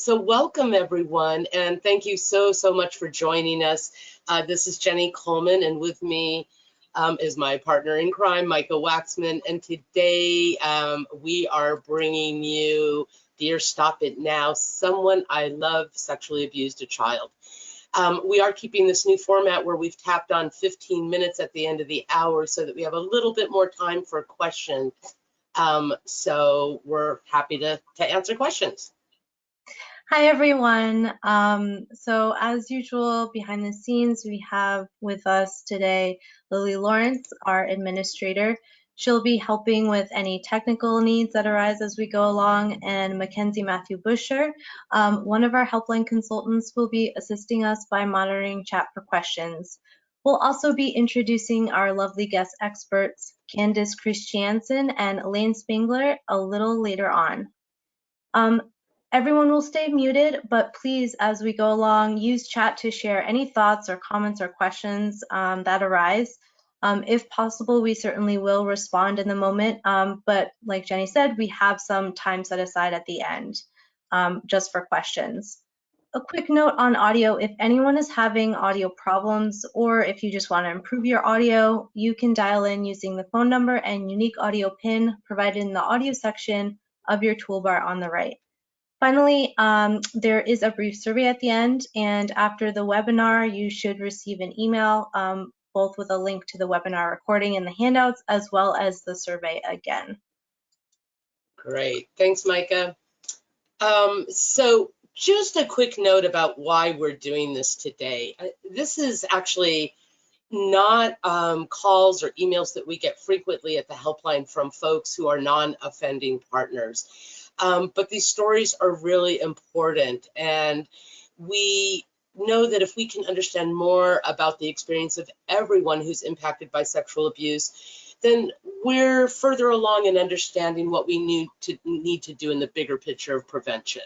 So welcome everyone, and thank you so much for joining us. This is Jenny Coleman, and with me is my partner in crime, Micah Waxman, and today we are bringing you Dear Stop It Now, Someone I Love Sexually Abused a Child. We are keeping this new format where we've tapped on 15 minutes at the end of the hour so that we have a little bit more time for questions. So we're happy to answer questions. Hi, everyone. So as usual, behind the scenes, we have with us today Lily Lawrence, our administrator. She'll be helping with any technical needs that arise as we go along, and Mackenzie Matthew Busher, one of our Helpline consultants, will be assisting us by monitoring chat for questions. We'll also be introducing our lovely guest experts, Candice Christiansen and Elaine Spangler, a little later on. Everyone will stay muted, but please, as we go along, use chat to share any thoughts or comments or questions that arise. If possible, we certainly will respond in the moment, but like Jenny said, we have some time set aside at the end just for questions. A quick note on audio: if anyone is having audio problems or if you just want to improve your audio, you can dial in using the phone number and unique audio PIN provided in the audio section of your toolbar on the right. Finally, there is a brief survey at the end, and after the webinar, you should receive an email, both with a link to the webinar recording and the handouts, as well as the survey again. Great, thanks, Micah. So just a quick note about why we're doing this today. This is actually not calls or emails that we get frequently at the helpline from folks who are non-offending partners. But these stories are really important, and we know that if we can understand more about the experience of everyone who's impacted by sexual abuse, then we're further along in understanding what we need to do in the bigger picture of prevention.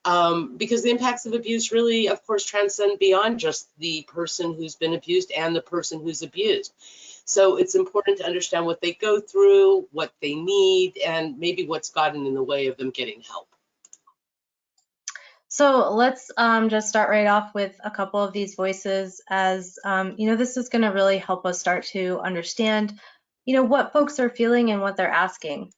Because the impacts of abuse really, of course, transcend beyond just the person who's been abused and the person who's abused. So it's important to understand what they go through, what they need, and maybe what's gotten in the way of them getting help. So let's just start right off with a couple of these voices, as this is going to really help us start to understand, what folks are feeling and what they're asking.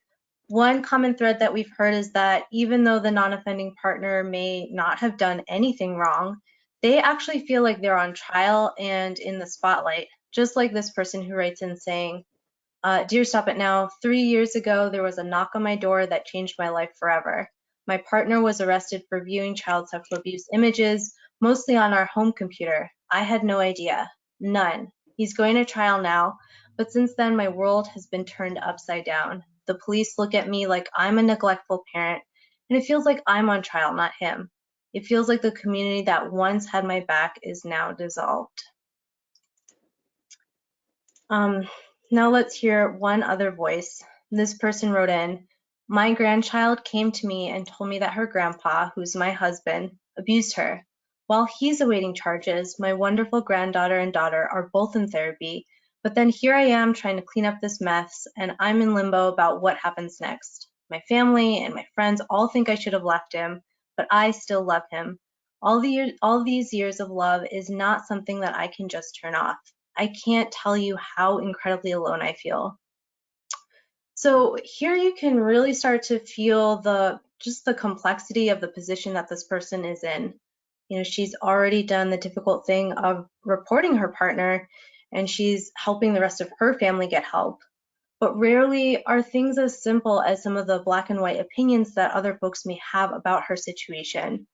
One common thread that we've heard is that even though the non-offending partner may not have done anything wrong, they actually feel like they're on trial and in the spotlight, just like this person who writes in saying, Dear Stop It Now, 3 years ago, there was a knock on my door that changed my life forever. My partner was arrested for viewing child sexual abuse images, mostly on our home computer. I had no idea. None. He's going to trial now, but since then, my world has been turned upside down. The police look at me like I'm a neglectful parent, and it feels like I'm on trial, not him. It feels like the community that once had my back is now dissolved. Now let's hear one other voice. This person wrote in, my grandchild came to me and told me that her grandpa, who's my husband, abused her. While he's awaiting charges, my wonderful granddaughter and daughter are both in therapy, but then here I am trying to clean up this mess, and I'm in limbo about what happens next. My family and my friends all think I should have left him, but I still love him. All these years of love is not something that I can just turn off. I can't tell you how incredibly alone I feel. So here you can really start to feel just the complexity of the position that this person is in. She's already done the difficult thing of reporting her partner, and she's helping the rest of her family get help. But rarely are things as simple as some of the black and white opinions that other folks may have about her situation.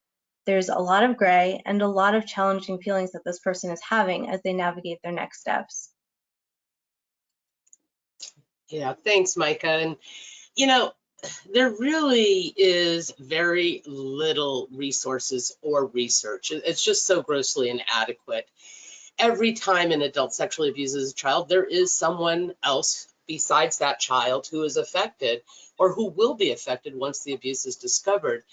There's a lot of gray and a lot of challenging feelings that this person is having as they navigate their next steps. Yeah, thanks, Micah. And, there really is very little resources or research. It's just so grossly inadequate. Every time an adult sexually abuses a child, there is someone else besides that child who is affected or who will be affected once the abuse is discovered.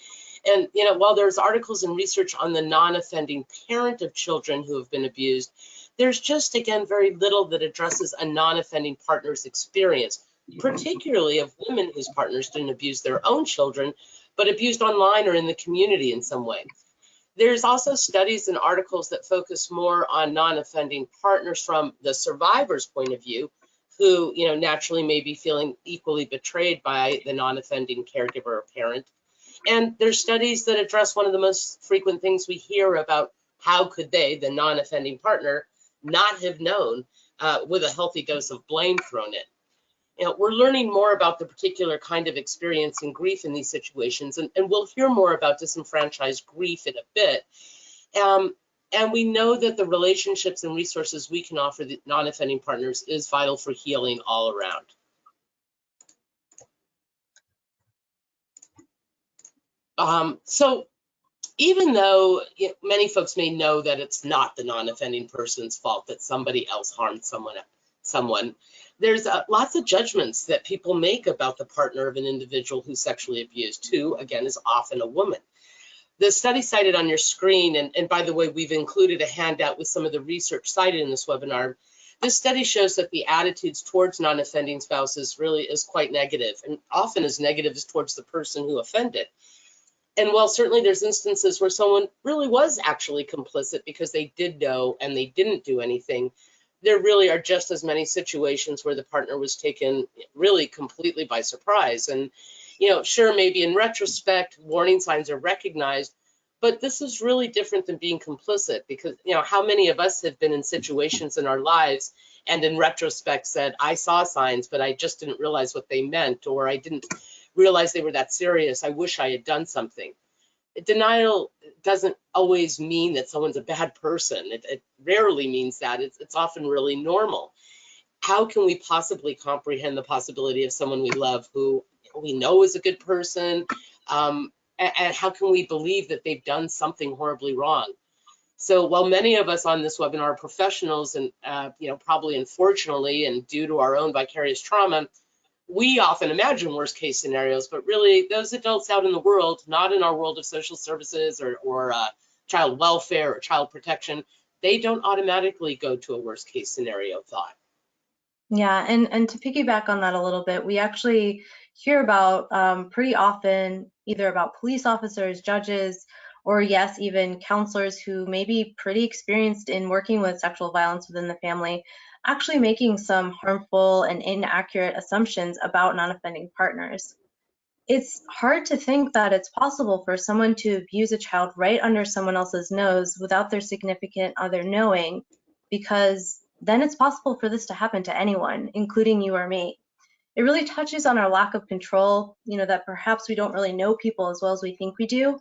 And, while there's articles and research on the non-offending parent of children who have been abused, there's just, again, very little that addresses a non-offending partner's experience, particularly of women whose partners didn't abuse their own children, but abused online or in the community in some way. There's also studies and articles that focus more on non-offending partners from the survivor's point of view, who, naturally may be feeling equally betrayed by the non-offending caregiver or parent. And there's studies that address one of the most frequent things we hear about: how could they, the non-offending partner, not have known, with a healthy dose of blame thrown in. We're learning more about the particular kind of experience and grief in these situations, and we'll hear more about disenfranchised grief in a bit. And we know that the relationships and resources we can offer the non-offending partners is vital for healing all around. So even though many folks may know that it's not the non-offending person's fault that somebody else harmed someone, there's lots of judgments that people make about the partner of an individual who's sexually abused, who, again, is often a woman. The study cited on your screen, and by the way, we've included a handout with some of the research cited in this webinar. This study shows that the attitudes towards non-offending spouses really is quite negative, and often as negative as towards the person who offended. And while certainly there's instances where someone really was actually complicit because they did know and they didn't do anything, there really are just as many situations where the partner was taken really completely by surprise. And, sure, maybe in retrospect, warning signs are recognized, but this is really different than being complicit, because, how many of us have been in situations in our lives and in retrospect said, I saw signs, but I just didn't realize what they meant, or I didn't realize they were that serious. I wish I had done something. Denial doesn't always mean that someone's a bad person. It rarely means that. It's often really normal. How can we possibly comprehend the possibility of someone we love who we know is a good person? And how can we believe that they've done something horribly wrong? So while many of us on this webinar are professionals and, probably unfortunately and due to our own vicarious trauma, we often imagine worst case scenarios, but really those adults out in the world, not in our world of social services or child welfare or child protection, they don't automatically go to a worst case scenario thought. Yeah, and to piggyback on that a little bit, we actually hear about pretty often either about police officers, judges, or yes, even counselors who may be pretty experienced in working with sexual violence within the family, actually making some harmful and inaccurate assumptions about non-offending partners. It's hard to think that it's possible for someone to abuse a child right under someone else's nose without their significant other knowing, because then it's possible for this to happen to anyone, including you or me. It really touches on our lack of control, that perhaps we don't really know people as well as we think we do,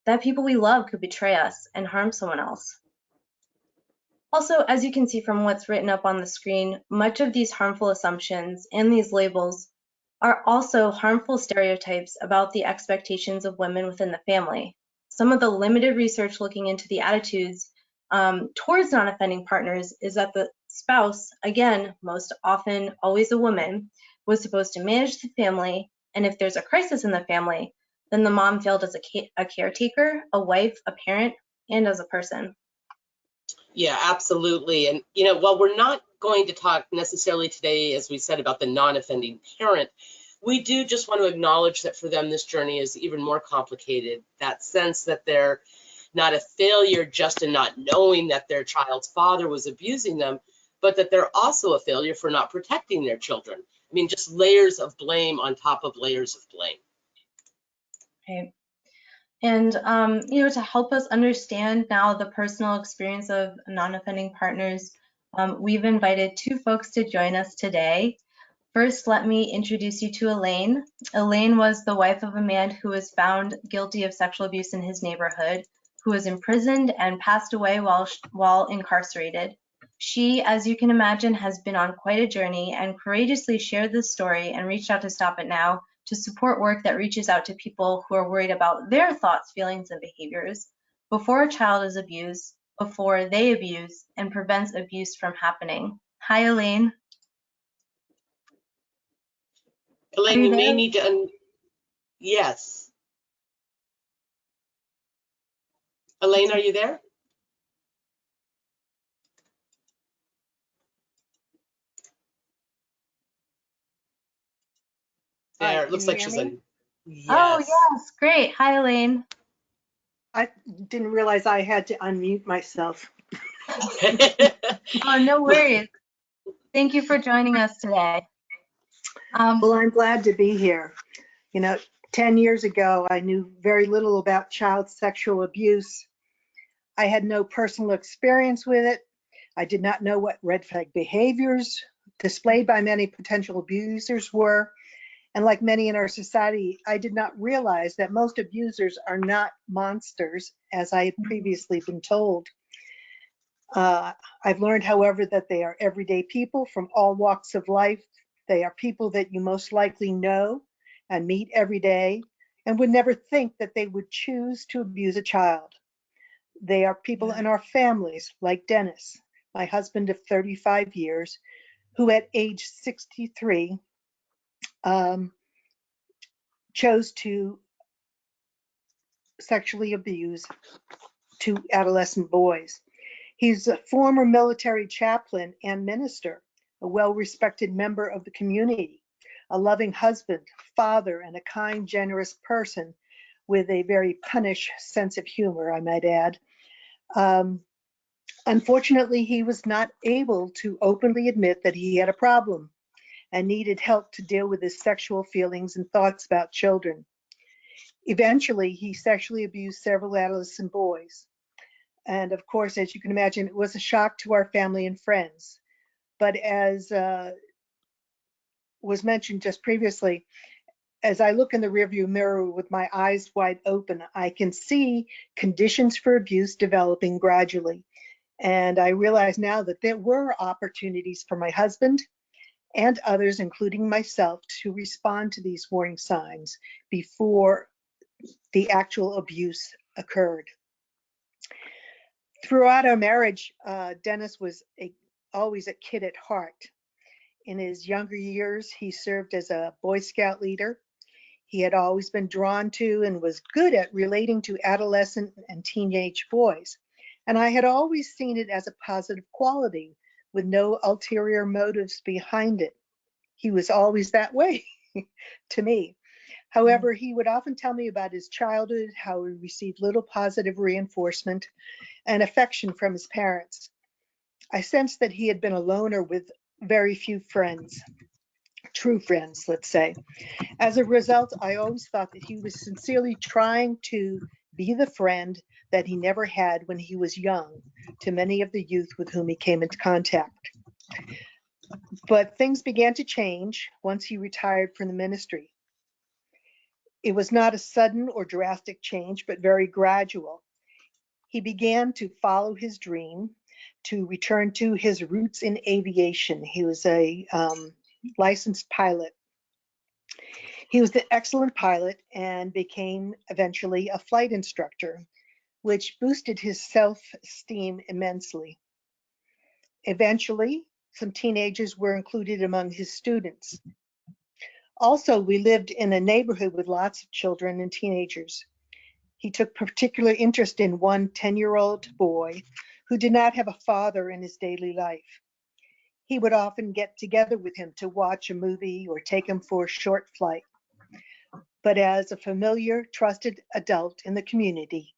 that people we love could betray us and harm someone else. Also, as you can see from what's written up on the screen, much of these harmful assumptions and these labels are also harmful stereotypes about the expectations of women within the family. Some of the limited research looking into the attitudes towards non-offending partners is that the spouse, again, most often always a woman, was supposed to manage the family, and if there's a crisis in the family, then the mom failed as a caretaker, a wife, a parent, and as a person. Yeah, absolutely. And, while we're not going to talk necessarily today, as we said, about the non-offending parent, we do just want to acknowledge that for them, this journey is even more complicated. That sense that they're not a failure just in not knowing that their child's father was abusing them, but that they're also a failure for not protecting their children. I mean, just layers of blame on top of layers of blame. Right. And, to help us understand now the personal experience of non-offending partners, we've invited two folks to join us today. First, let me introduce you to Elaine. Elaine was the wife of a man who was found guilty of sexual abuse in his neighborhood, who was imprisoned and passed away while incarcerated. She, as you can imagine, has been on quite a journey and courageously shared this story and reached out to Stop It Now to support work that reaches out to people who are worried about their thoughts, feelings, and behaviors before a child is abused, before they abuse, and prevents abuse from happening. Hi, Elaine. Elaine, you may need to, yes. Elaine, are you there? There, it looks like she's in. Oh, Yes. yes, great. Hi, Elaine. I didn't realize I had to unmute myself. Oh, no worries. Thank you for joining us today. Well, I'm glad to be here. You know, 10 years ago, I knew very little about child sexual abuse. I had no personal experience with it. I did not know what red flag behaviors displayed by many potential abusers were. And like many in our society, I did not realize that most abusers are not monsters, as I had previously been told. Uh, I've learned, however, that they are everyday people from all walks of life. They are people that you most likely know and meet every day and would never think that they would choose to abuse a child. They are people Yeah. in our families, like Dennis, my husband of 35 years, who at age 63 um, chose to sexually abuse two adolescent boys. He's a former military chaplain and minister, a well-respected member of the community, a loving husband, father, and a kind, generous person with a very punish sense of humor, I might add. Um, Unfortunately, he was not able to openly admit that he had a problem and needed help to deal with his sexual feelings and thoughts about children. Eventually, he sexually abused several adolescent boys. And of course, as you can imagine, it was a shock to our family and friends. But as was mentioned just previously, as I look in the rearview mirror with my eyes wide open, I can see conditions for abuse developing gradually. And I realize now that there were opportunities for my husband and others, including myself, to respond to these warning signs before the actual abuse occurred. Throughout our marriage, Dennis was always a kid at heart. In his younger years, he served as a Boy Scout leader. He had always been drawn to and was good at relating to adolescent and teenage boys. And I had always seen it as a positive quality with no ulterior motives behind it. He was always that way to me. However, he would often tell me about his childhood, how he received little positive reinforcement and affection from his parents. I sensed that he had been a loner with very few friends, true friends, let's say. As a result, I always thought that he was sincerely trying to be the friend that he never had when he was young to many of the youth with whom he came into contact. But things began to change once he retired from the ministry. It was not a sudden or drastic change, but very gradual. He began to follow his dream to return to his roots in aviation. He was a licensed pilot. He was an excellent pilot and became eventually a flight instructor, which boosted his self-esteem immensely. Eventually, some teenagers were included among his students. Also, we lived in a neighborhood with lots of children and teenagers. He took particular interest in one 10-year-old boy who did not have a father in his daily life. He would often get together with him to watch a movie or take him for a short flight. But as a familiar, trusted adult in the community,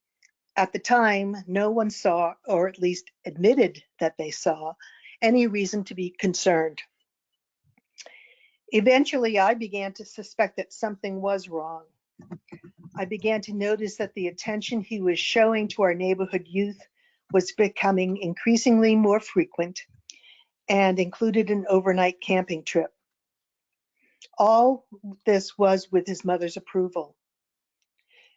at the time, no one saw, or at least admitted that they saw, any reason to be concerned. Eventually, I began to suspect that something was wrong. I began to notice that the attention he was showing to our neighborhood youth was becoming increasingly more frequent and included an overnight camping trip. All this was with his mother's approval.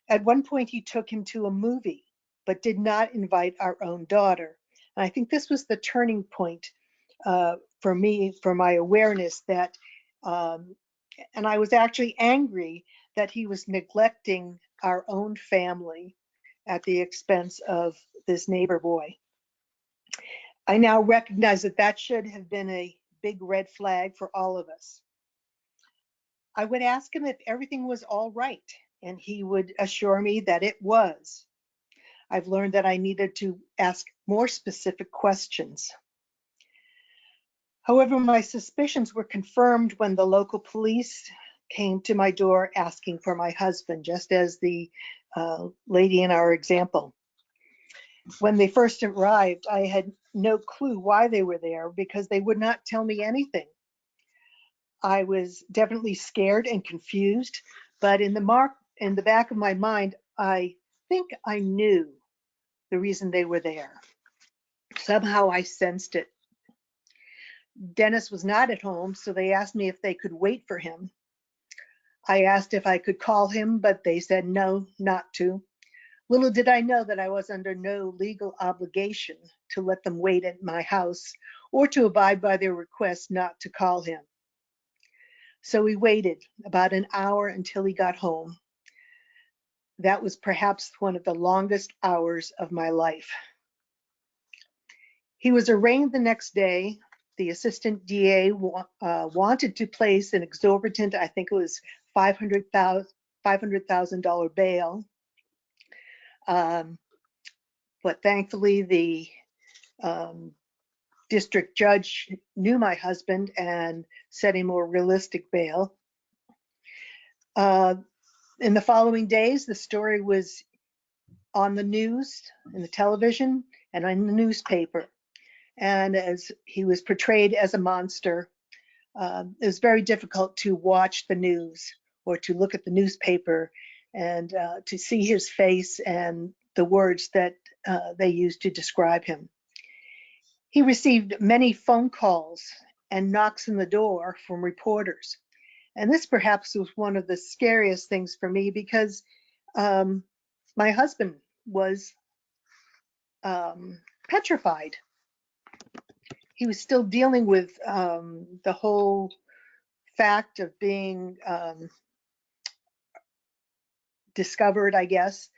At one point, he took him to a movie, but did not invite our own daughter. And I think this was the turning point for me, for my awareness that, and I was actually angry that he was neglecting our own family at the expense of this neighbor boy. I now recognize that that should have been a big red flag for all of us. I would ask him if everything was all right, and he would assure me that it was. I've learned that I needed to ask more specific questions. However, my suspicions were confirmed when the local police came to my door asking for my husband, just as the lady in our example. When they first arrived, I had no clue why they were there because they would not tell me anything. I was definitely scared and confused, but in the back of my mind, I think I knew the reason they were there. Somehow I sensed it. Dennis was not at home, so they asked me if they could wait for him. I asked if I could call him, but they said no, not to. Little did I know that I was under no legal obligation to let them wait at my house or to abide by their request not to call him. So we waited about an hour until he got home. That was perhaps one of the longest hours of my life. He was arraigned the next day. The assistant DA wanted to place an exorbitant, I think it was $500,000 bail. But thankfully, the district judge knew my husband and set a more realistic bail. In the following days, the story was on the news, in the television, and in the newspaper. And as he was portrayed as a monster, it was very difficult to watch the news or to look at the newspaper and to see his face and the words that they used to describe him. He received many phone calls and knocks on the door from reporters. And this perhaps was one of the scariest things for me because my husband was petrified. He was still dealing with the whole fact of being discovered, I guess.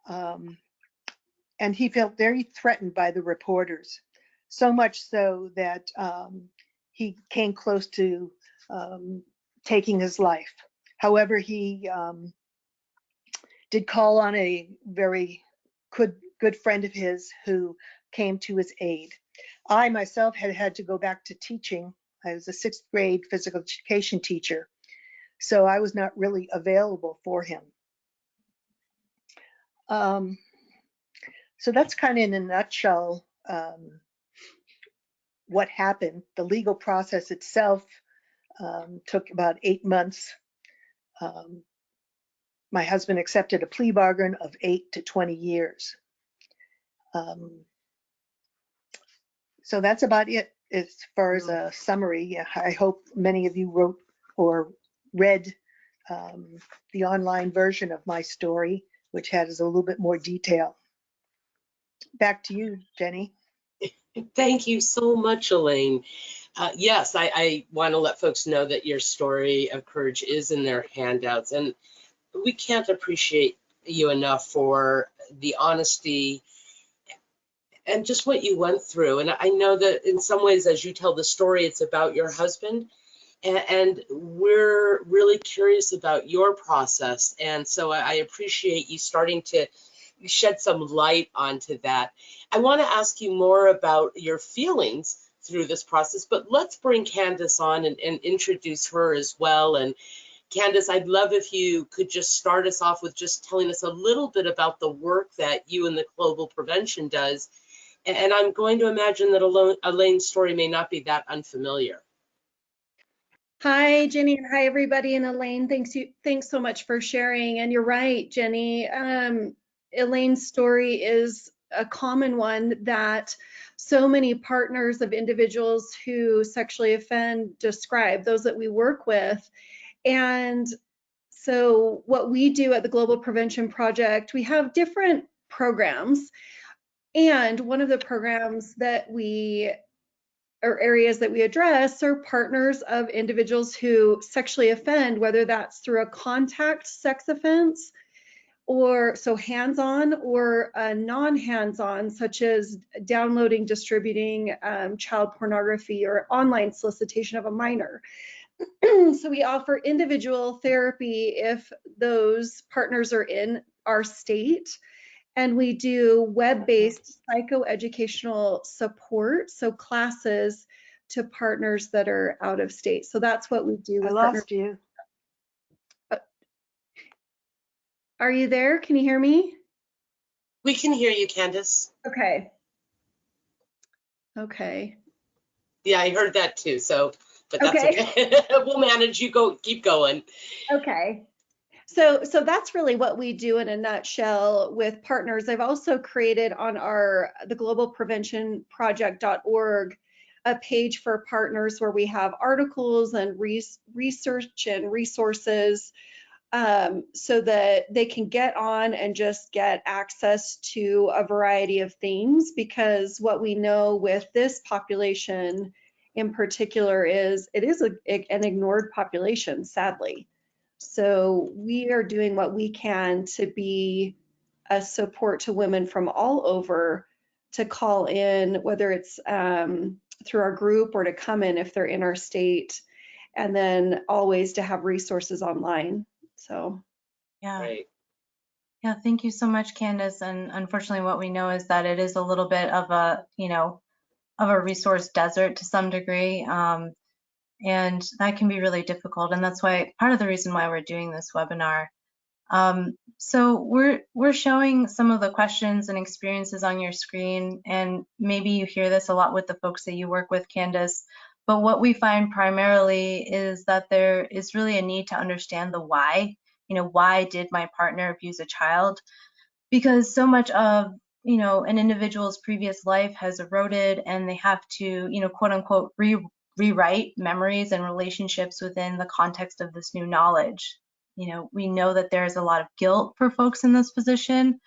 And he felt very threatened by the reporters, so much so that he came close to taking his life. However, he did call on a very good friend of his who came to his aid. I myself had to go back to teaching. I was a 6th grade physical education teacher, so I was not really available for him. So that's kind of in a nutshell what happened. The legal process itself took about 8 months. My husband accepted a plea bargain of 8 to 20 years. So that's about it as far as a summary. I hope many of you wrote or read the online version of my story, which has a little bit more detail. Back to you, Jenny. Thank you so much, Elaine. Yes, I want to let folks know that your story of courage is in their handouts, and we can't appreciate you enough for the honesty and just what you went through. And I know that in some ways, as you tell the story, it's about your husband, and we're really curious about your process. And so I appreciate you starting to shed some light onto that. I want to ask you more about your feelings through this process, but let's bring Candace on and introduce her as well. And Candace, I'd love if you could just start us off with just telling us a little bit about the work that you and the Global Prevention does. And I'm going to imagine that Elaine's story may not be that unfamiliar. Hi, Jenny, and hi, everybody. And Elaine, thanks so much for sharing. And you're right, Jenny. Elaine's story is a common one that so many partners of individuals who sexually offend describe, those that we work with. And so what we do at the Global Prevention Project, we have different programs. And one of the programs that or areas that we address are partners of individuals who sexually offend, whether that's through a contact sex offense or so hands-on or non-hands-on, such as downloading, distributing child pornography or online solicitation of a minor. So we offer individual therapy if those partners are in our state. And we do web-based psychoeducational support, so classes to partners that are out of state. So that's what we do. I lost you. Are you there? Can you hear me? We can hear you, Candace. Okay. Okay. Yeah, I heard that too. So, but that's Okay. okay. We'll manage. You go, keep going. Okay. So that's really what we do in a nutshell with partners. I've also created on the globalpreventionproject.org a page for partners where we have articles and research and resources, so that they can get on and just get access to a variety of things, because what we know with this population in particular is it is an ignored population, sadly. So we are doing what we can to be a support to women from all over to call in, whether it's through our group or to come in if they're in our state, and then always to have resources online. So Yeah. Right. Yeah, thank you so much, Candace. And unfortunately, what we know is that it is a little bit of a, of a resource desert to some degree. And that can be really difficult. And that's why part of the reason why we're doing this webinar. So we're showing some of the questions and experiences on your screen, and maybe you hear this a lot with the folks that you work with, Candace. But what we find primarily is that there is really a need to understand the why. Why did my partner abuse a child? Because so much of an individual's previous life has eroded, and they have to quote unquote rewrite memories and relationships within the context of this new knowledge. We know that there's a lot of guilt for folks in this position.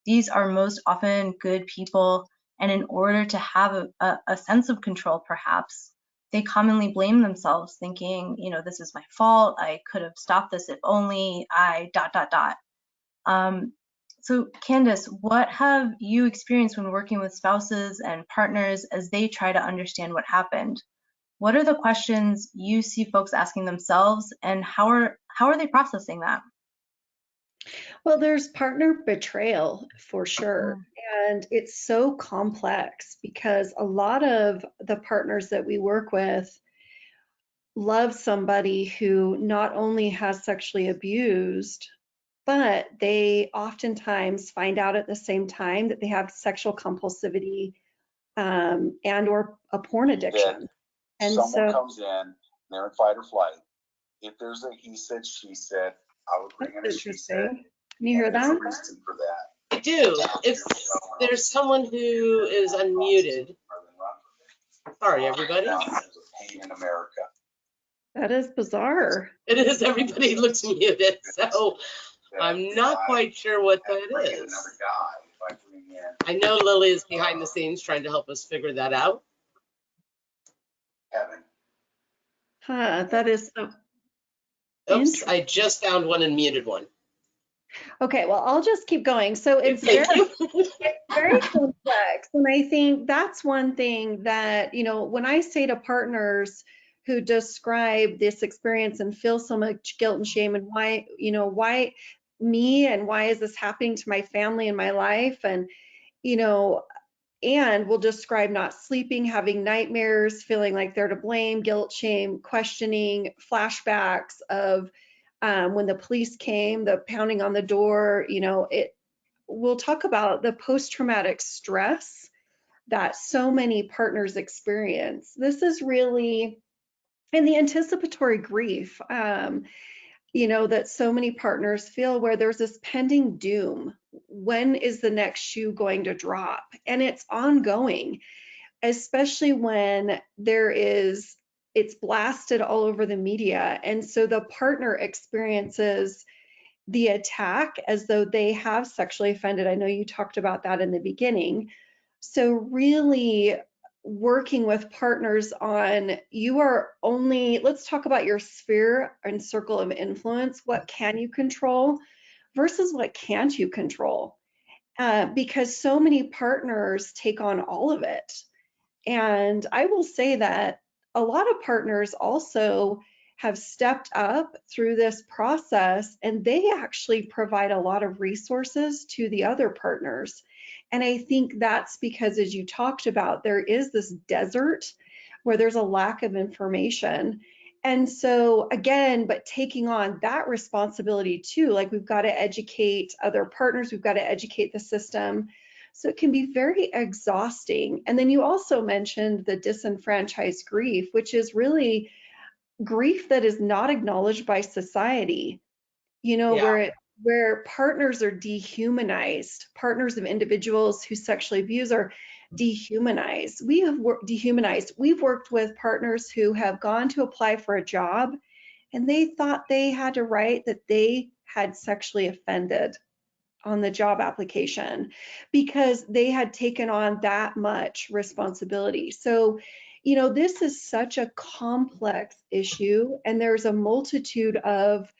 These are most often good people, and in order to have a sense of control, perhaps, they commonly blame themselves, thinking, this is my fault, I could have stopped this if only I ... So Candace, what have you experienced when working with spouses and partners as they try to understand what happened? What are the questions you see folks asking themselves, and how are they processing that? well, there's partner betrayal for sure. Mm. And it's so complex because a lot of the partners that we work with love somebody who not only has sexually abused, but they oftentimes find out at the same time that they have sexual compulsivity, and or a porn addiction. And someone so comes in, they're in fight or flight. If there's a he said, she said, I would bring in a that's she said. interesting. Can you hear There's a that? reason for that. I do. If there's someone who is unmuted, sorry, everybody. Now, there's a pain in America. That is bizarre. It is, everybody looks muted, so I'm not quite sure what that is. I know Lily is behind the scenes trying to help us figure that out. Heaven. Huh, that is so Oops, interesting. I just found one and muted one. Okay, well, I'll just keep going. So it's Thank you. very complex. And I think that's one thing that, when I say to partners who describe this experience and feel so much guilt and shame, and why me, and why is this happening to my family and my life? And, and will describe not sleeping, having nightmares, feeling like they're to blame, guilt, shame, questioning, flashbacks of when the police came, the pounding on the door. We'll talk about the post-traumatic stress that so many partners experience. This is really, and the anticipatory grief, that so many partners feel, where there's this pending doom. When is the next shoe going to drop? And it's ongoing, especially when it's blasted all over the media. And so the partner experiences the attack as though they have sexually offended. I know you talked about that in the beginning. So really working with partners on, let's talk about your sphere and circle of influence. What can you control versus what can't you control? Because so many partners take on all of it. And I will say that a lot of partners also have stepped up through this process, and they actually provide a lot of resources to the other partners. And I think that's because, as you talked about, there is this desert where there's a lack of information. And so again, but taking on that responsibility too, like we've got to educate other partners, we've got to educate the system. So it can be very exhausting. And then you also mentioned the disenfranchised grief, which is really grief that is not acknowledged by society, you know, Yeah. where partners are dehumanized, partners of individuals who sexually abuse are dehumanized. We have dehumanized. We've worked with partners who have gone to apply for a job and they thought they had to write that they had sexually offended on the job application because they had taken on that much responsibility. So, you know, this is such a complex issue, and there's a multitude of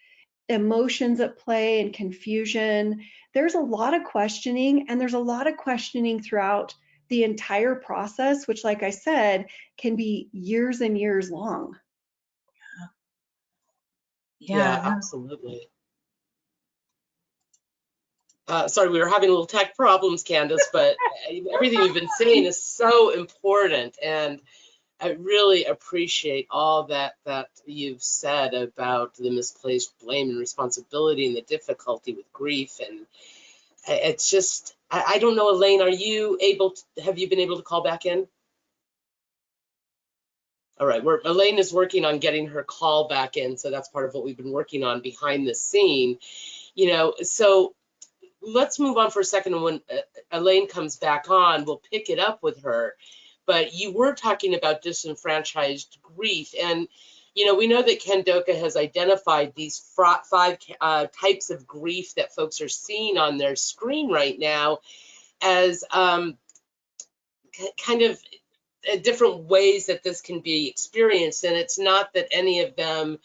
emotions at play and confusion. There's a lot of questioning, and there's a lot of questioning throughout the entire process, which, like I said, can be years and years long. Yeah, absolutely. Sorry, we were having a little tech problems, Candace, but everything you've been saying is so important, and I really appreciate all that you've said about the misplaced blame and responsibility and the difficulty with grief. And it's just, I don't know, Elaine, have you been able to call back in? All right, Elaine is working on getting her call back in, so that's part of what we've been working on behind the scene. You know, so let's move on for a second, and when Elaine comes back on, we'll pick it up with her. But you were talking about disenfranchised grief, and you know, we know that Ken Doka has identified these 5 types of grief that folks are seeing on their screen right now as kind of different ways that this can be experienced. And it's not that any of them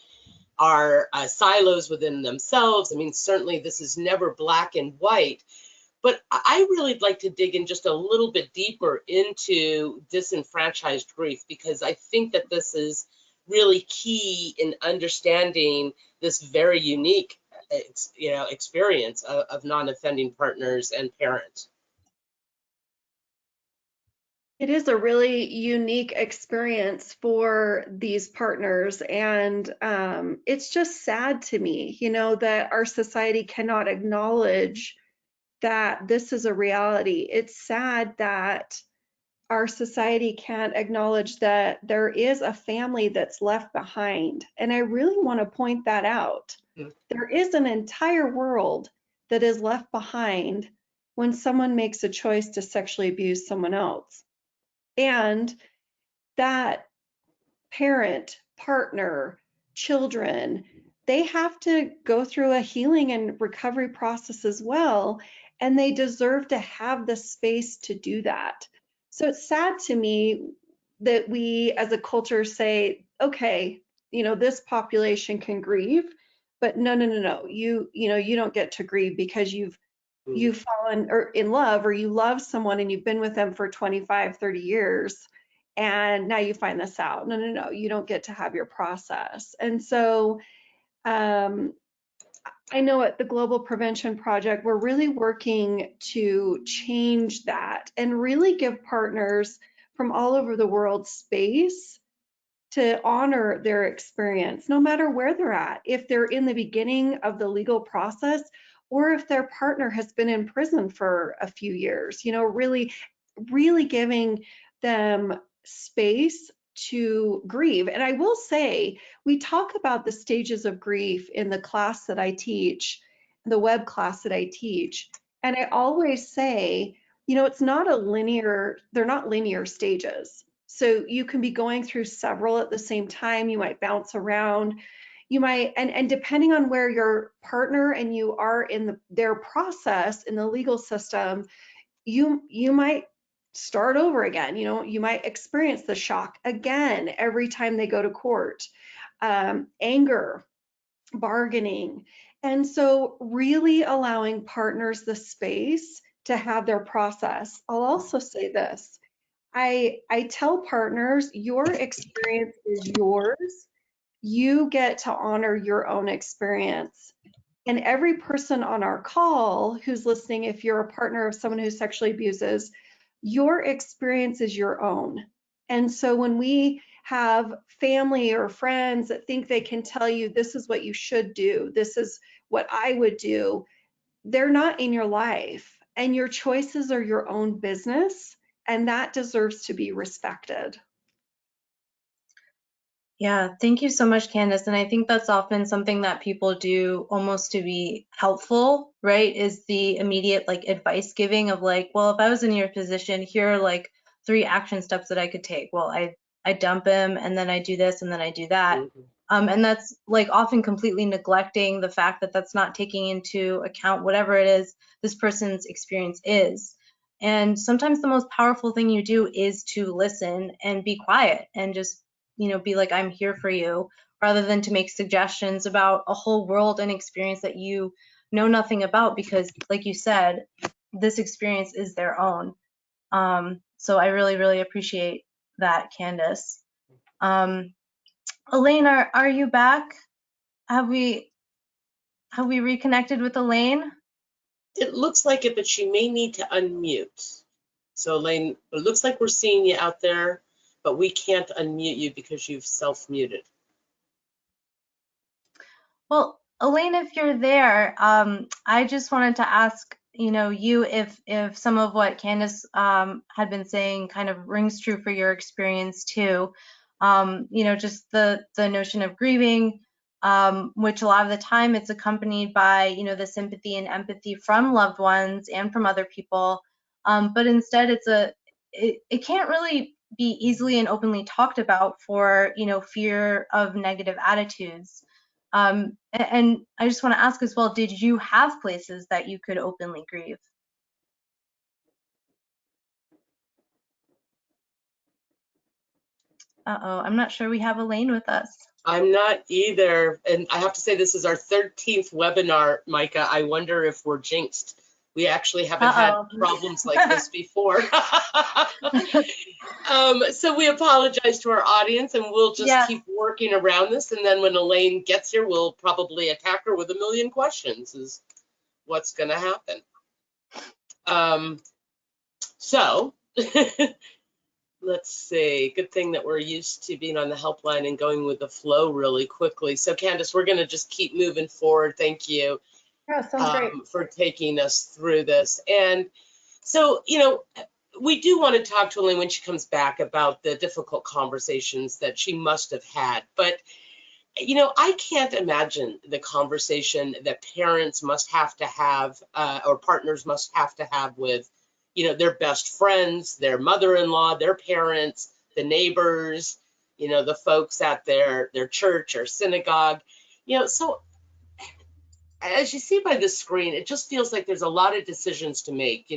are silos within themselves. I mean, certainly this is never black and white, but I really like to dig in just a little bit deeper into disenfranchised grief, because I think that this is really key in understanding this very unique, experience of non-offending partners and parents. It is a really unique experience for these partners, and it's just sad to me, you know, that our society cannot acknowledge that this is a reality. It's sad that our society can't acknowledge that there is a family that's left behind, and I really want to point that out. There is an entire world that is left behind when someone makes a choice to sexually abuse someone else. And that parent, partner, children, they have to go through a healing and recovery process as well, and they deserve to have the space to do that. So it's sad to me that we as a culture say, okay, you know, this population can grieve, but no, you don't get to grieve because you've fallen or in love, or you love someone and you've been with them for 25, 30 years, and now you find this out. No, you don't get to have your process. And so I know at the Global Prevention Project, we're really working to change that and really give partners from all over the world space to honor their experience, no matter where they're at, if they're in the beginning of the legal process or if their partner has been in prison for a few years, you know, really giving them space to grieve. And I will say, we talk about the stages of grief in the class that I teach, the web class that I teach. And I always say, you know, they're not linear stages. So you can be going through several at the same time. You might bounce around. You might, and depending on where your partner and you are in their process in the legal system, you might start over again. You know, you might experience the shock again every time they go to court. Anger, bargaining. And so really allowing partners the space to have their process. I'll also say this. I tell partners, your experience is yours. You get to honor your own experience. And every person on our call who's listening, if you're a partner of someone who sexually abuses, your experience is your own. And so when we have family or friends that think they can tell you this is what you should do, this is what I would do. They're not in your life, and your choices are your own business, and that deserves to be respected. Yeah, thank you so much, Candace. And I think that's often something that people do almost to be helpful, right? Is the immediate like advice giving of like, well, if I was in your position, here are like 3 action steps that I could take. Well, I dump him, and then I do this, and then I do that. And that's like often completely neglecting the fact that that's not taking into account whatever it is this person's experience is. And sometimes the most powerful thing you do is to listen and be quiet and just be like, I'm here for you, rather than to make suggestions about a whole world and experience that you know nothing about, because like you said, this experience is their own. So I really, really appreciate that, Candace. Elaine, are you back? Have we reconnected with Elaine? It looks like it, but she may need to unmute. So Elaine, it looks like we're seeing you out there, but we can't unmute you because you've self-muted. Well, Elaine, if you're there, I just wanted to ask, you if some of what Candace had been saying kind of rings true for your experience too. Just the notion of grieving, which a lot of the time it's accompanied by, the sympathy and empathy from loved ones and from other people. But instead, it can't really be easily and openly talked about for, fear of negative attitudes. And I just want to ask as well, did you have places that you could openly grieve? Uh-oh, I'm not sure we have Elaine with us. I'm not either. And I have to say, this is our 13th webinar, Micah. I wonder if we're jinxed. We actually haven't had problems like this before. So we apologize to our audience, and we'll just keep working around this. And then when Elaine gets here, we'll probably attack her with a million questions is what's going to happen. So let's see. Good thing that we're used to being on the helpline and going with the flow really quickly. So Candace, we're going to just keep moving forward. Thank you for taking us through this. And so, we do want to talk to Elaine when she comes back about the difficult conversations that she must have had. But, I can't imagine the conversation that parents must have to have or partners must have to have with, their best friends, their mother-in-law, their parents, the neighbors, the folks at their church or synagogue. So as you see by the screen, it just feels like there's a lot of decisions to make.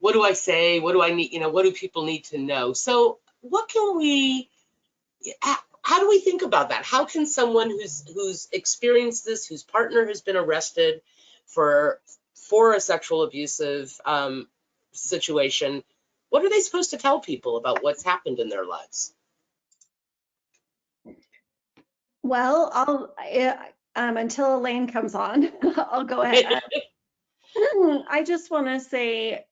What do I say? What do I need? What do people need to know? So how do we think about that? How can someone who's experienced this, whose partner has been arrested for a sexual abusive situation, what are they supposed to tell people about what's happened in their lives? Well, until Elaine comes on, I'll go ahead. I just want to say,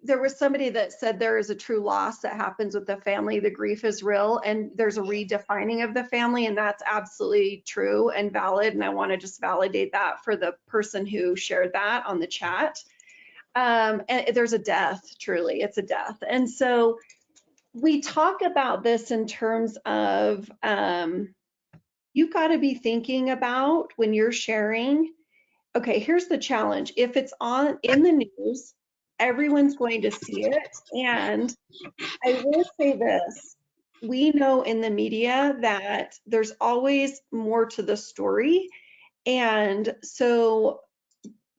there was somebody that said there is a true loss that happens with the family. The grief is real, and there's a redefining of the family, and that's absolutely true and valid. And I want to just validate that for the person who shared that on the chat. And there's a death, truly, it's a death. And so we talk about this in terms of you've got to be thinking about when you're sharing. Okay, here's the challenge. If it's in the news, everyone's going to see it. And I will say this, we know in the media that there's always more to the story. And so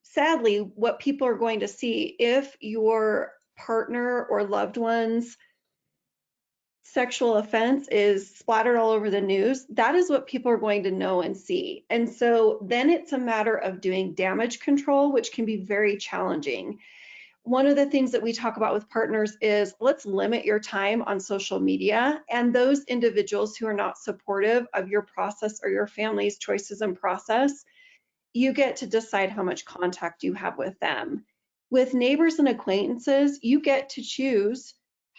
sadly, what people are going to see, if your partner or loved one's sexual offense is splattered all over the news, that is what people are going to know and see. And so then it's a matter of doing damage control, which can be very challenging. One of the things that we talk about with partners is let's limit your time on social media, and those individuals who are not supportive of your process or your family's choices and process, you get to decide how much contact you have with them. With neighbors and acquaintances, you get to choose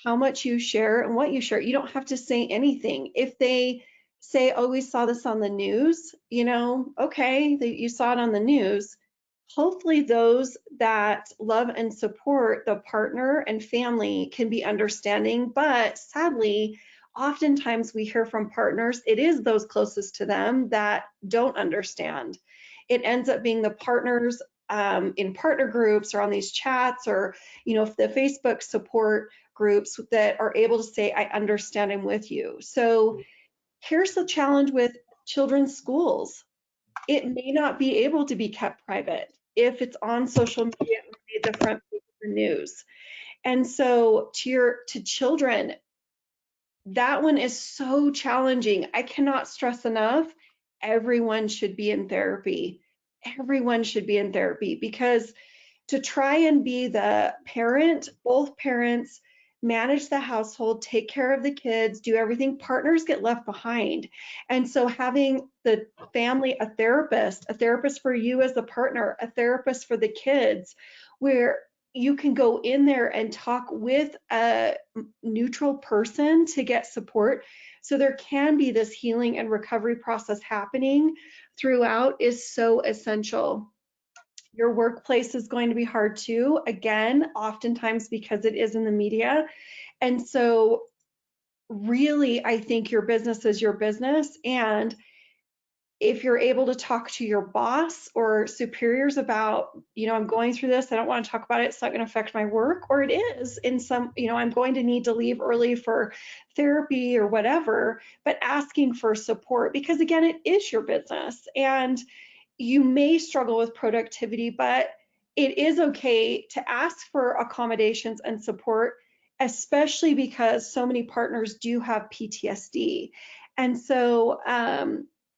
how much you share and what you share. You don't have to say anything. If they say, oh, we saw this on the news, okay, you saw it on the news. Hopefully those that love and support the partner and family can be understanding, but sadly, oftentimes we hear from partners, it is those closest to them that don't understand. It ends up being the partners in partner groups or on these chats, or the Facebook support groups that are able to say, I understand, I'm with you. So here's the challenge with children's schools. It may not be able to be kept private if it's on social media or made the front page of the news. And so to children, that one is so challenging. I cannot stress enough, everyone should be in therapy. Everyone should be in therapy, because to try and be the parent, both parents, manage the household, take care of the kids, do everything, partners get left behind. And so having the family, a therapist for you as a partner, a therapist for the kids, where you can go in there and talk with a neutral person to get support. So there can be this healing and recovery process happening throughout is so essential. Your workplace is going to be hard too, again, oftentimes because it is in the media. And so really, I think your business is your business. And if you're able to talk to your boss or superiors about, I'm going through this, I don't want to talk about it, it's not going to affect my work, or it is in some, I'm going to need to leave early for therapy or whatever, but asking for support, because again, it is your business. And you may struggle with productivity, but it is okay to ask for accommodations and support, especially because so many partners do have PTSD. And so,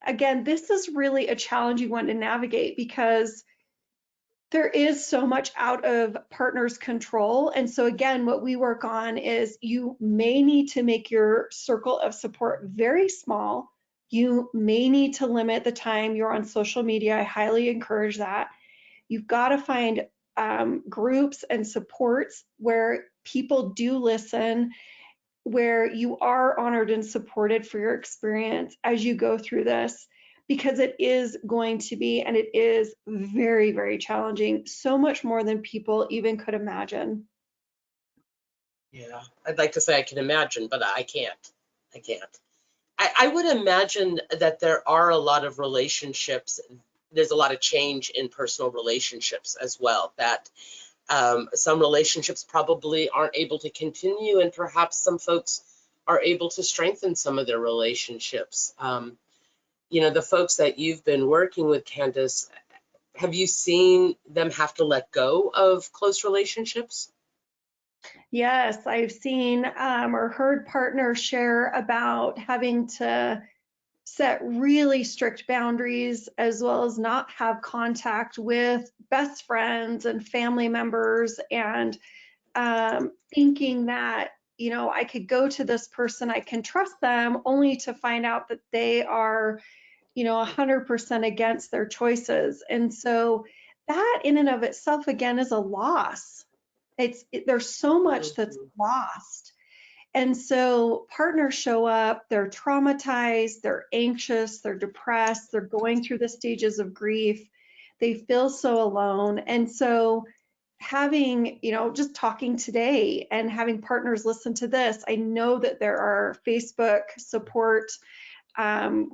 again, this is really a challenging one to navigate, because there is so much out of partners' control. And so again, what we work on is you may need to make your circle of support very small. You may need to limit the time you're on social media. I highly encourage that. You've got to find groups and supports where people do listen, where you are honored and supported for your experience as you go through this, because it is going to be, and it is very, very challenging, so much more than people even could imagine. Yeah, I'd like to say I can imagine, but I can't. I can't. I would imagine that there are a lot of relationships. There's a lot of change in personal relationships as well, that some relationships probably aren't able to continue, and perhaps some folks are able to strengthen some of their relationships. The folks that you've been working with, Candace, have you seen them have to let go of close relationships? Yes, I've seen or heard partners share about having to set really strict boundaries, as well as not have contact with best friends and family members, and thinking that, I could go to this person, I can trust them, only to find out that they are, 100% against their choices. And so that in and of itself, again, is a loss. There's so much that's Mhm. lost. And so partners show up, they're traumatized, they're anxious, they're depressed, they're going through the stages of grief, they feel so alone. And so having, just talking today and having partners listen to this, I know that there are Facebook support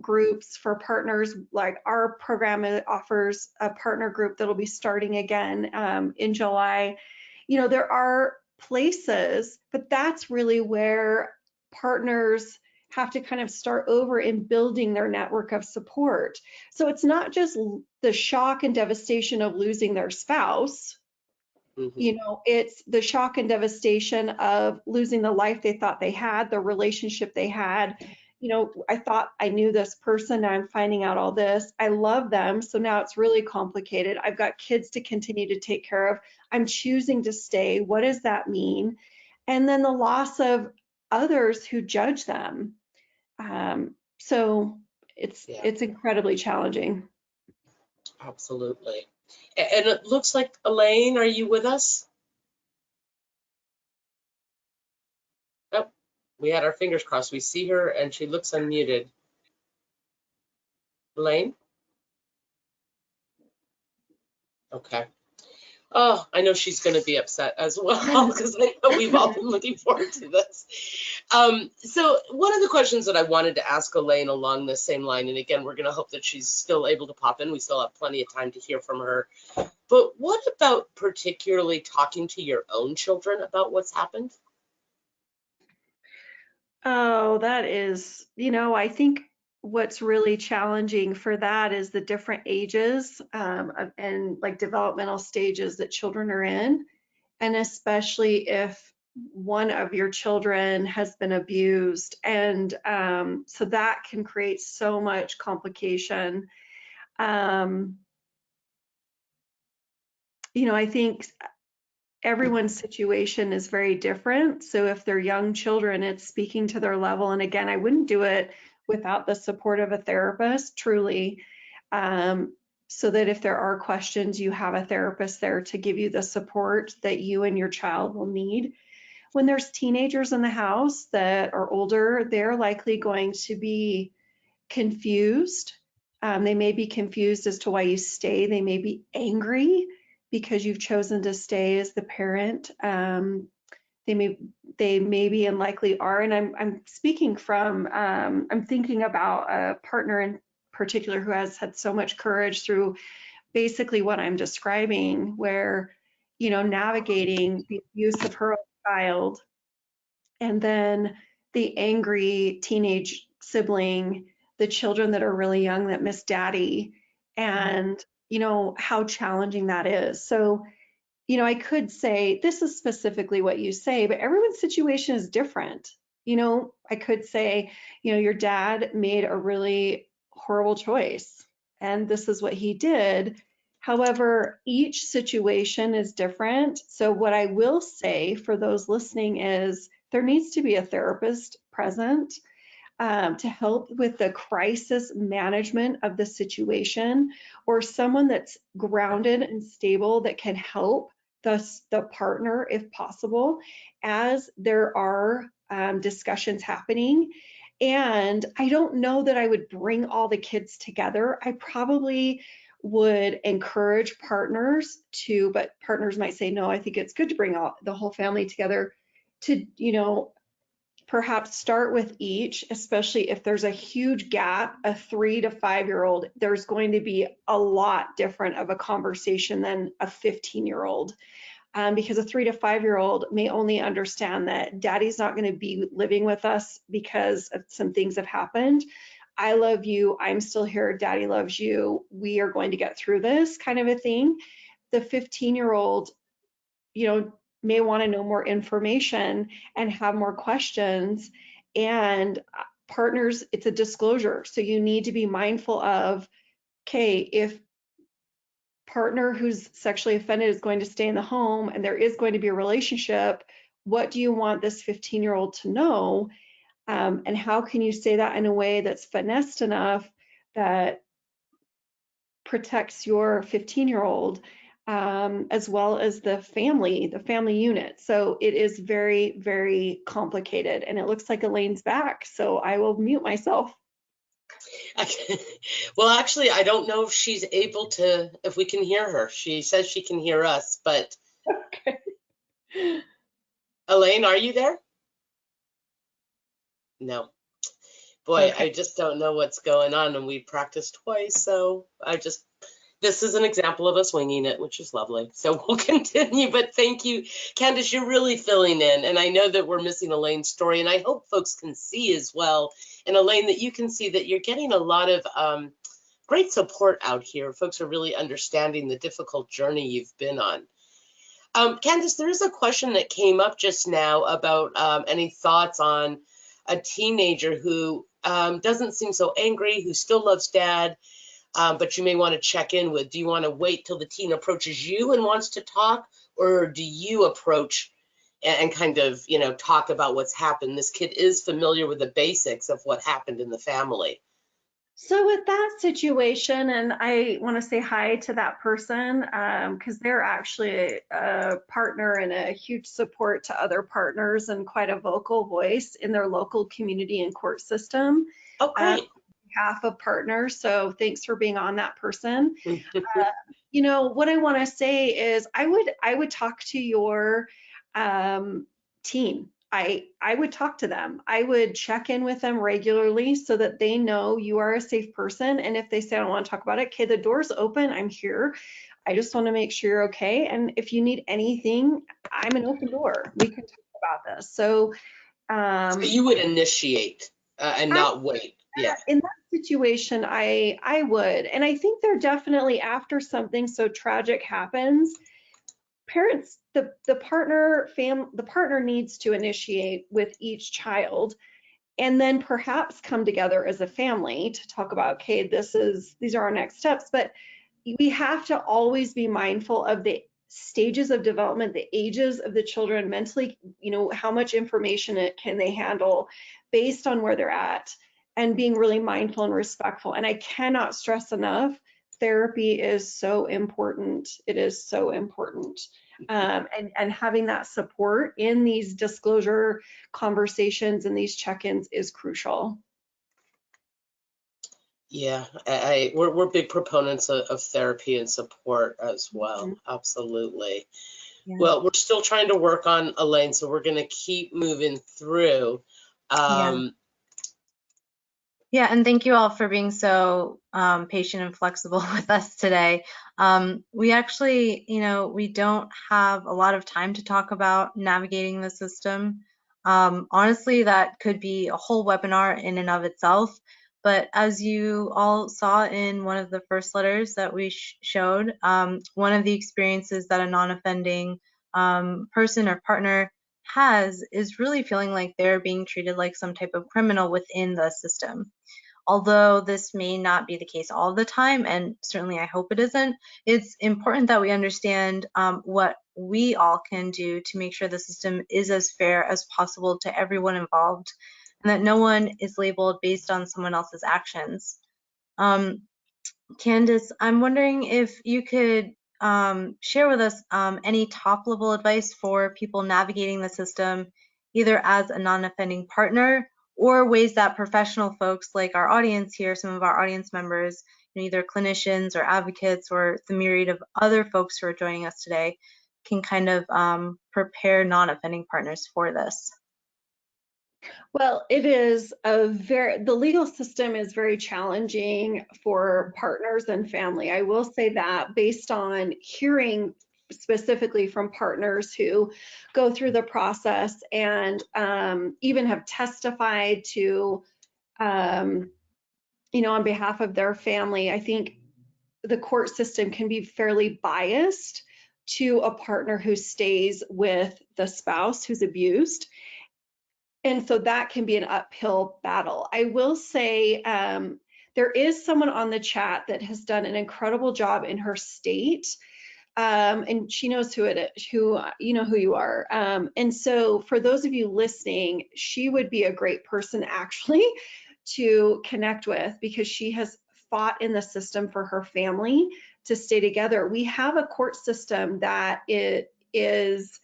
groups for partners. Like our program offers a partner group that'll be starting again in July. There are places, but that's really where partners have to kind of start over in building their network of support. So it's not just the shock and devastation of losing their spouse. Mhm. It's the shock and devastation of losing the life they thought they had, the relationship they had. I thought I knew this person, now I'm finding out all this. I love them, so now it's really complicated. I've got kids to continue to take care of. I'm choosing to stay. What does that mean? And then the loss of others who judge them. So Yeah, it's incredibly challenging. absolutely. And it looks like, Elaine, are you with us? We had our fingers crossed. We see her and she looks unmuted. Elaine? Okay. Oh, I know she's going to be upset as well because I know we've all been looking forward to this. So one of the questions that I wanted to ask Elaine along the same line, and again, we're going to hope that she's still able to pop in. We still have plenty of time to hear from her. But what about particularly talking to your own children about what's happened? Oh, that is, I think what's really challenging for that is the different ages and like developmental stages that children are in. And especially if one of your children has been abused. And so that can create so much complication. I think everyone's situation is very different. So if they're young children, it's speaking to their level. And again, I wouldn't do it without the support of a therapist, truly. So that if there are questions, you have a therapist there to give you the support that you and your child will need. When there's teenagers in the house that are older, they're likely going to be confused. They may be confused as to why you stay. They may be angry because you've chosen to stay as the parent. They may be and likely are. And I'm speaking from, I'm thinking about a partner in particular who has had so much courage through basically what I'm describing, where, navigating the abuse of her own child and then the angry teenage sibling, the children that are really young that miss daddy, and how challenging that is. So I could say this is specifically what you say, but everyone's situation is different. I could say, your dad made a really horrible choice and this is what he did. However, each situation is different. So what I will say for those listening is there needs to be a therapist present to help with the crisis management of the situation, or someone that's grounded and stable that can help the partner, if possible, as there are discussions happening. And I don't know that I would bring all the kids together. I probably would encourage partners to, but partners might say, no, I think it's good to bring the whole family together to, perhaps start with each, especially if there's a huge gap, a 3 to 5-year-old, there's going to be a lot different of a conversation than a 15-year-old. Because a 3 to 5-year-old may only understand that daddy's not going to be living with us because of some things have happened. I love you. I'm still here. Daddy loves you. We are going to get through this kind of a thing. The 15-year-old, may want to know more information and have more questions. And partners, it's a disclosure. So you need to be mindful of, okay, if partner who's sexually offended is going to stay in the home and there is going to be a relationship, what do you want this 15-year-old to know? And how can you say that in a way that's finessed enough that protects your 15-year-old as well as the family unit. So it is very, very complicated. And it looks like Elaine's back, so I will mute myself. Well, actually, I don't know if she's able to, if we can hear her. She says she can hear us, but Okay. Elaine, are you there? No. Boy, Okay. I just don't know what's going on, and we practiced twice, so this is an example of us winging it, which is lovely. So we'll continue, but thank you. Candace, you're really filling in, and I know that we're missing Elaine's story, and I hope folks can see as well, and Elaine, that you can see that you're getting a lot of great support out here. Folks are really understanding the difficult journey you've been on. Candace, there is a question that came up just now about any thoughts on a teenager who doesn't seem so angry, who still loves dad, but you may want to check in with. Do you want to wait till the teen approaches you and wants to talk, or do you approach and kind of, talk about what's happened? This kid is familiar with the basics of what happened in the family. So with that situation, and I want to say hi to that person because they're actually a partner and a huge support to other partners and quite a vocal voice in their local community and court system Oh, on great. behalf of partners. So thanks for being on that person. You know, what I want to say is I would talk to your team. I would talk to them. I would check in with them regularly so that they know you are a safe person. And if they say I don't want to talk about it, okay, the door's open. I'm here. I just want to make sure you're okay. And if you need anything, I'm an open door. We can talk about this. So So you would initiate and not wait. Yeah. in that situation, I would. And I think they're definitely after something so tragic happens, parents, the partner needs to initiate with each child and then perhaps come together as a family to talk about, okay, these are our next steps. But we have to always be mindful of the stages of development, the ages of the children mentally, you know, how much information can they handle based on where they're at, and being really mindful and respectful. And I cannot stress enough, therapy is so important. It is so important. And having that support in these disclosure conversations and these check-ins is crucial. Yeah, we're big proponents of therapy and support as well. Absolutely. Yeah. Well, we're still trying to work on Elaine, so we're going to keep moving through. Yeah, and thank you all for being so patient and flexible with us today. We actually, you know, we don't have a lot of time to talk about navigating the system. Honestly, that could be a whole webinar in and of itself. But as you all saw in one of the first letters that we showed, one of the experiences that a non-offending person or partner has is really feeling like they're being treated like some type of criminal within the system. Although this may not be the case all the time, and certainly I hope it isn't, it's important that we understand what we all can do to make sure the system is as fair as possible to everyone involved, and that no one is labeled based on someone else's actions. Candace, I'm wondering if you could share with us any top-level advice for people navigating the system, either as a non-offending partner or ways that professional folks like our audience here, some of our audience members, you know, either clinicians or advocates or the myriad of other folks who are joining us today, can kind of prepare non-offending partners for this. Well, it is the legal system is very challenging for partners and family. I will say that based on hearing specifically from partners who go through the process and even have testified to, you know, on behalf of their family, I think the court system can be fairly biased to a partner who stays with the spouse who's abused. And so that can be an uphill battle. I will say there is someone on the chat that has done an incredible job in her state. And she knows who it is, who you know who you are. And so for those of you listening, she would be a great person actually to connect with, because she has fought in the system for her family to stay together. We have a court system that it is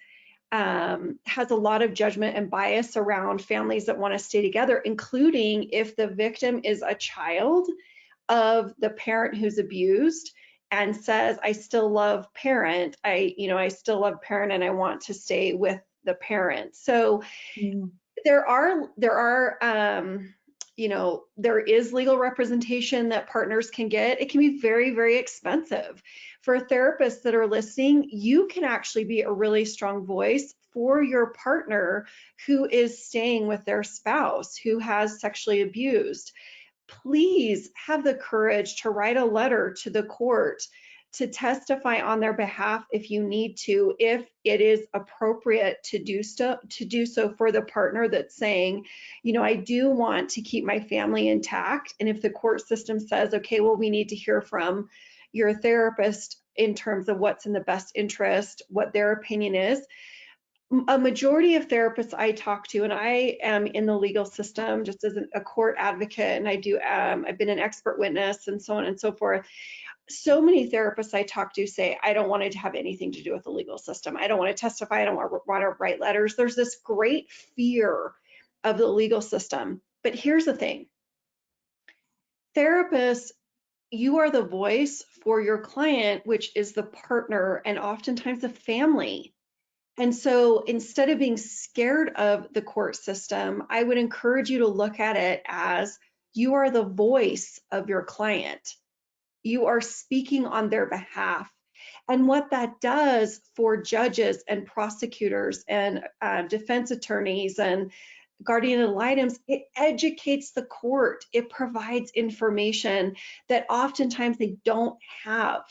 has a lot of judgment and bias around families that want to stay together, including if the victim is a child of the parent who's abused and says, I still love parent, I still love parent and I want to stay with the parent. So there is legal representation that partners can get. It can be very, very expensive. For therapists that are listening, you can actually be a really strong voice for your partner who is staying with their spouse who has sexually abused. Please have the courage to write a letter to the court to testify on their behalf if you need to, if it is appropriate to do so for the partner that's saying, you know, I do want to keep my family intact. And if the court system says, okay, well, we need to hear from your therapist in terms of what's in the best interest, what their opinion is, a majority of therapists I talk to, and I am in the legal system just as a court advocate, and I do, I've been an expert witness and so on and so forth. So many therapists I talk to say, I don't want it to have anything to do with the legal system. I don't want to testify. I don't want to write letters. There's this great fear of the legal system. But here's the thing. Therapists, you are the voice for your client, which is the partner and oftentimes the family. And so instead of being scared of the court system, I would encourage you to look at it as you are the voice of your client. You are speaking on their behalf. And what that does for judges and prosecutors and defense attorneys and guardian ad litems, it educates the court. It provides information that oftentimes they don't have.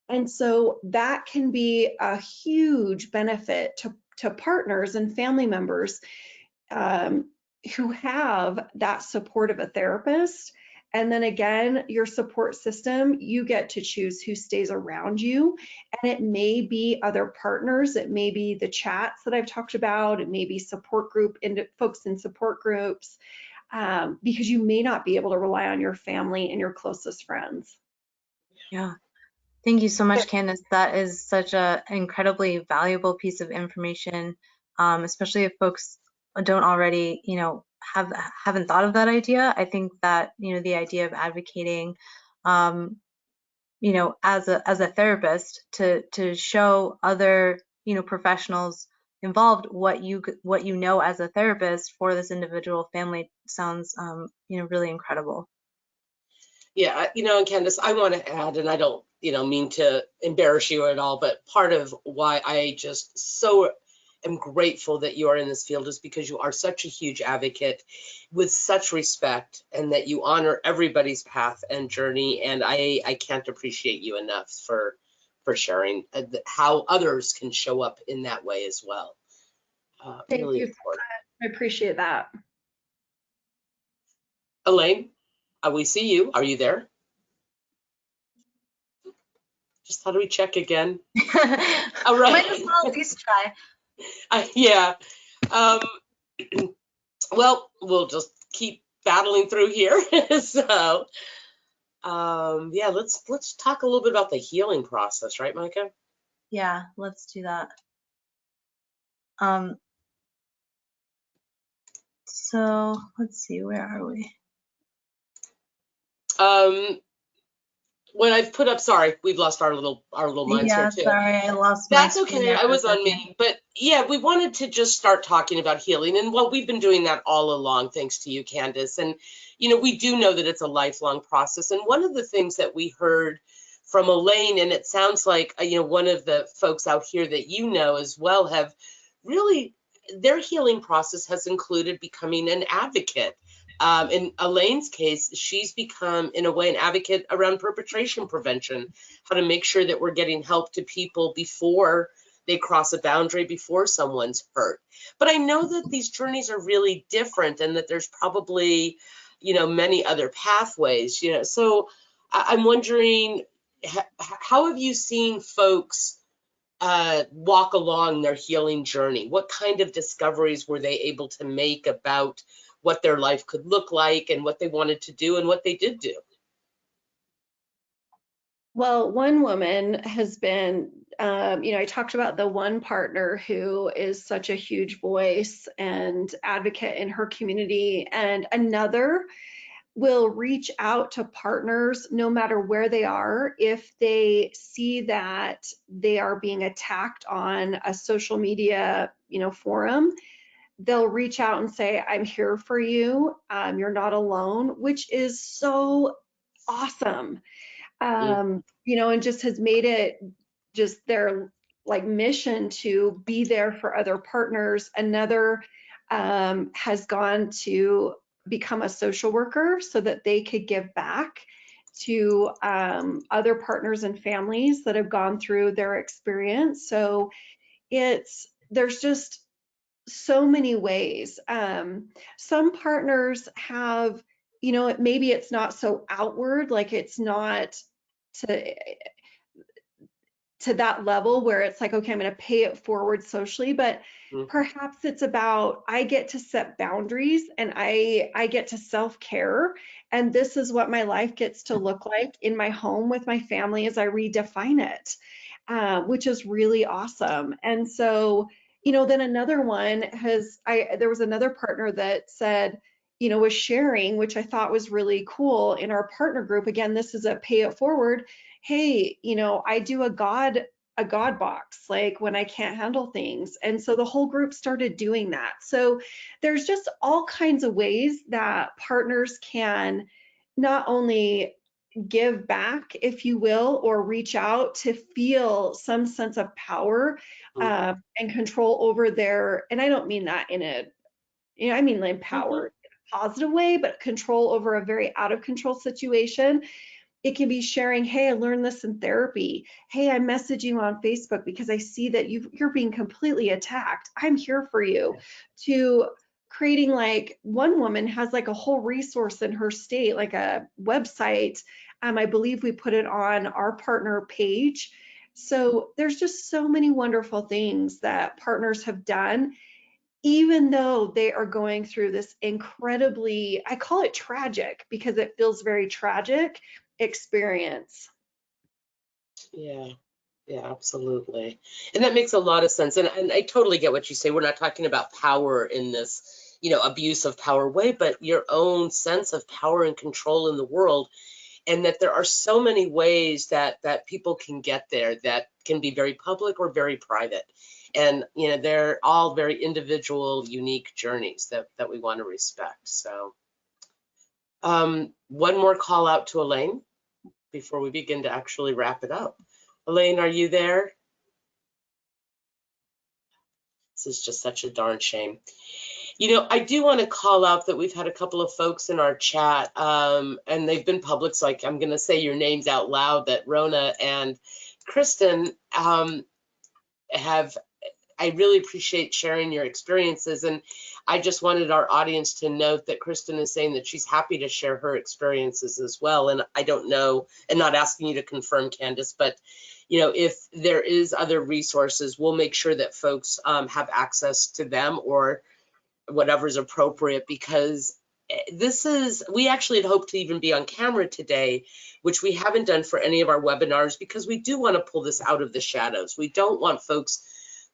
And so that can be a huge benefit to partners and family members who have that support of a therapist. And then again, your support system, you get to choose who stays around you. And it may be other partners, it may be the chats that I've talked about, it may be support group, folks in support groups, because you may not be able to rely on your family and your closest friends. Yeah. Thank you so much, Candace. That is such an incredibly valuable piece of information, especially if folks don't already, haven't thought of that idea. I think that, the idea of advocating, as a therapist to show other, professionals involved what you know as a therapist for this individual family sounds, really incredible. Yeah, and Candace, I want to add, and I don't, mean to embarrass you at all, but part of why I just so am grateful that you are in this field is because you are such a huge advocate with such respect, and that you honor everybody's path and journey. And I can't appreciate you enough for sharing how others can show up in that way as well. Thank Really you. important. I appreciate that. Elaine, we see you. Are you there? Just thought we'd check again. All right. Might as well at least try. Yeah. Well, we'll just keep battling through here. So, yeah, let's talk a little bit about the healing process, right, Micah? Yeah, let's do that. So let's see, where are we? What I've put up, sorry, we've lost our little minds here too. Sorry, I lost my That's screen okay. there I for a was on second. me, but yeah, we wanted to just start talking about healing, and well, we've been doing that all along, thanks to you, Candace. And we do know that it's a lifelong process. And one of the things that we heard from Elaine, and it sounds like one of the folks out here that as well have really, their healing process has included becoming an advocate. In Elaine's case, she's become, in a way, an advocate around perpetration prevention, how to make sure that we're getting help to people before they cross a boundary, before someone's hurt. But I know that these journeys are really different, and that there's probably, many other pathways, So I'm wondering, how have you seen folks walk along their healing journey? What kind of discoveries were they able to make about what their life could look like, and what they wanted to do, and what they did do? Well, one woman has been, I talked about the one partner who is such a huge voice and advocate in her community, and another will reach out to partners no matter where they are. If they see that they are being attacked on a social media, forum, they'll reach out and say, I'm here for you. You're not alone, which is so awesome. And just has made it just their mission to be there for other partners. Another has gone to become a social worker so that they could give back to other partners and families that have gone through their experience. So there's just so many ways. Some partners have, maybe it's not so outward, like it's not to to that level where it's like, okay, I'm going to pay it forward socially, but Mhm. perhaps it's about I get to set boundaries and I get to self-care, and this is what my life gets to look like in my home with my family as I redefine it, which is really awesome. And so, then another one there was another partner that said, was sharing, which I thought was really cool in our partner group. Again, this is a pay it forward. Hey, I do a God box, like when I can't handle things. And so the whole group started doing that. So there's just all kinds of ways that partners can not only give back, if you will, or reach out to feel some sense of power and control over and I don't mean that I mean Mhm. empowered in a positive way, but control over a very out of control situation. It can be sharing, hey, I learned this in therapy. Hey, I message you on Facebook because I see that you're being completely attacked. I'm here for you. To creating, like, one woman has like a whole resource in her state, like a website. I believe we put it on our partner page. So there's just so many wonderful things that partners have done, even though they are going through this incredibly, I call it tragic because it feels very tragic experience. Yeah. Yeah, absolutely. And that makes a lot of sense. And I totally get what you say. We're not talking about power in this, abuse of power way, but your own sense of power and control in the world. And that there are so many ways that people can get there that can be very public or very private. And, they're all very individual, unique journeys that we want to respect. So, one more call out to Elaine before we begin to actually wrap it up. Elaine, are you there? This is just such a darn shame. I do want to call out that we've had a couple of folks in our chat, and they've been public, so I'm going to say your names out loud, that Rona and Kristen I really appreciate sharing your experiences. And I just wanted our audience to note that Kristen is saying that she's happy to share her experiences as well. And I don't know, and not asking you to confirm, Candace, but if there is other resources, we'll make sure that folks have access to them or whatever's appropriate, because we actually had hoped to even be on camera today, which we haven't done for any of our webinars, because we do want to pull this out of the shadows. We don't want folks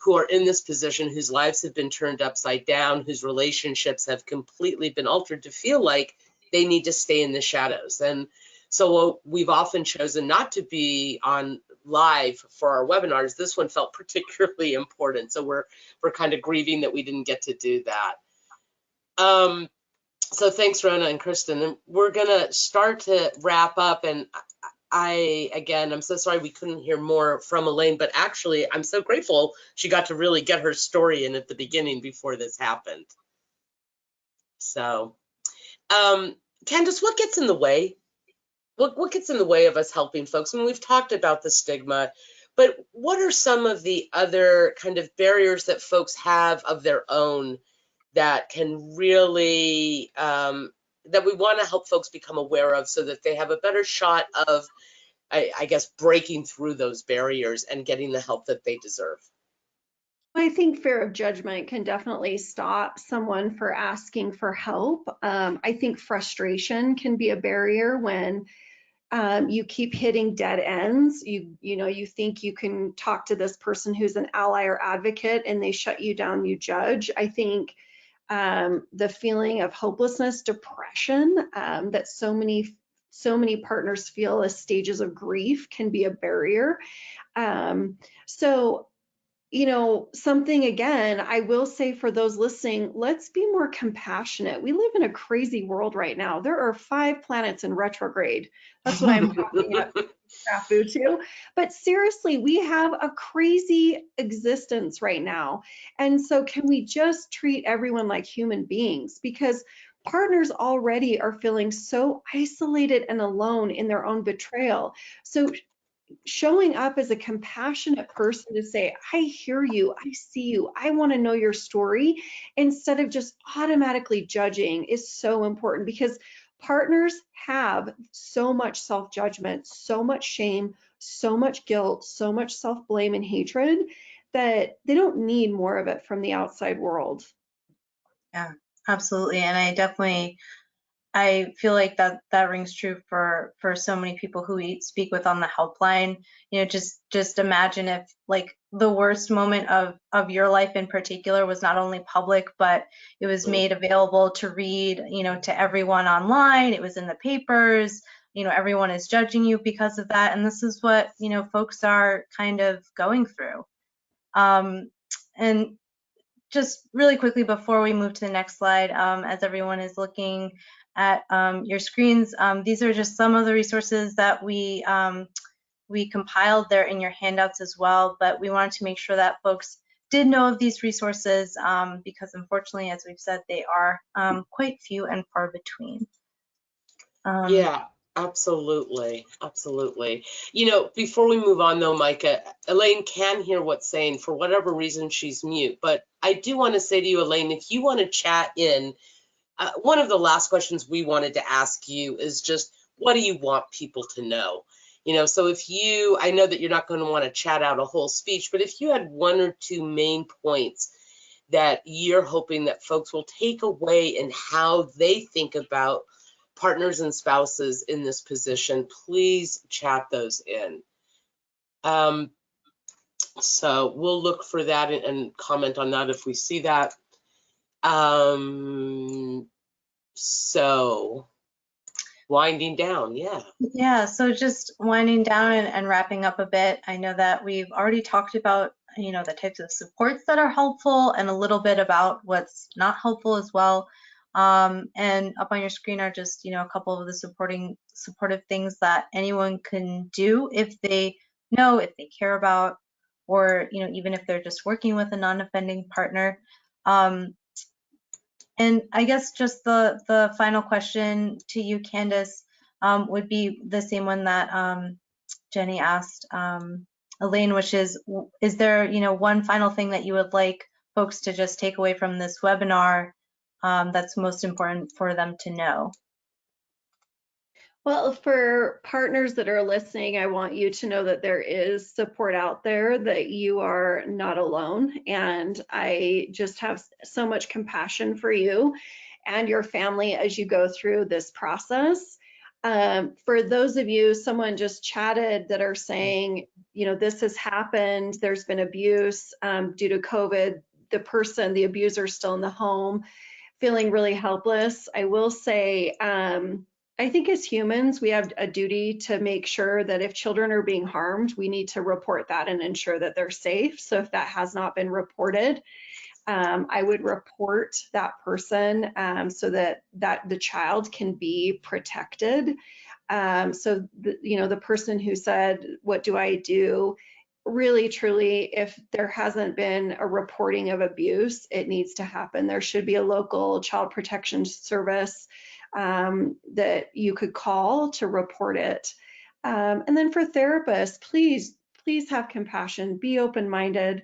who are in this position, whose lives have been turned upside down, whose relationships have completely been altered, to feel like they need to stay in the shadows. And so we've often chosen not to be on live for our webinars. This one felt particularly important. So we're kind of grieving that we didn't get to do that. So thanks, Rona and Kristen. And we're gonna start to wrap up. And I'm so sorry we couldn't hear more from Elaine, but actually I'm so grateful she got to really get her story in at the beginning before this happened. So, Candace, what gets in the way? What gets in the way of us helping folks? I mean, we've talked about the stigma, but what are some of the other kind of barriers that folks have of their own that can really, that we want to help folks become aware of, so that they have a better shot of, I guess, breaking through those barriers and getting the help that they deserve? I think fear of judgment can definitely stop someone for asking for help. I think frustration can be a barrier when you keep hitting dead ends. You think you can talk to this person who's an ally or advocate, and they shut you down, you judge. I think the feeling of hopelessness, depression, that so many partners feel as stages of grief can be a barrier. So something, again, I will say for those listening, let's be more compassionate. We live in a crazy world right now. There are 5 planets in retrograde. That's what I'm talking about. Snafu too. But seriously, we have a crazy existence right now. And so can we just treat everyone like human beings? Because partners already are feeling so isolated and alone in their own betrayal. So showing up as a compassionate person to say, I hear you, I see you, I want to know your story, instead of just automatically judging, is so important. Because Partners have so much self-judgment, so much shame, so much guilt, so much self-blame and hatred that they don't need more of it from the outside world. Yeah, absolutely. And I feel like that rings true for so many people who we speak with on the helpline. You know, just imagine if like the worst moment of your life in particular was not only public, but it was made available to read, you know, to everyone online. It was in the papers. You know, everyone is judging you because of that. And this is what, you know, folks are kind of going through. And just really quickly before we move to the next slide, as everyone is looking at your screens, these are just some of the resources that we compiled. There in your handouts as well, but we wanted to make sure that folks did know of these resources because unfortunately, as we've said, they are quite few and far between. Yeah, absolutely. Absolutely. You know, before we move on though, Micah, Elaine can hear what's saying. For whatever reason, she's mute. But I do want to say to you, Elaine, if you want to chat in, one of the last questions we wanted to ask you is just, what do you want people to know? You know, so if you, I know that you're not going to want to chat out a whole speech, but if you had one or two main points that you're hoping that folks will take away in how they think about partners and spouses in this position, please chat those in. So we'll look for that and comment on that if we see that. So winding down, yeah. Yeah, so just winding down and wrapping up a bit. I know that we've already talked about, you know, the types of supports that are helpful and a little bit about what's not helpful as well. And up on your screen are just, you know, a couple of the supportive things that anyone can do if they know, if they care about, or, you know, even if they're just working with a non-offending partner. And I guess just the final question to you, Candace, would be the same one that Jenny asked Elaine, which is there, you know, one final thing that you would like folks to just take away from this webinar that's most important for them to know? Well, for partners that are listening, I want you to know that there is support out there, that you are not alone. And I just have so much compassion for you and your family as you go through this process. For those of you, someone just chatted that are saying, you know, this has happened, there's been abuse due to COVID, the abuser is still in the home, feeling really helpless. I will say, I think as humans, we have a duty to make sure that if children are being harmed, we need to report that and ensure that they're safe. So if that has not been reported, I would report that person so that the child can be protected. The person who said, "What do I do?" Really, truly, if there hasn't been a reporting of abuse, it needs to happen. There should be a local child protection service that you could call to report it. And then for therapists, please have compassion, be open-minded,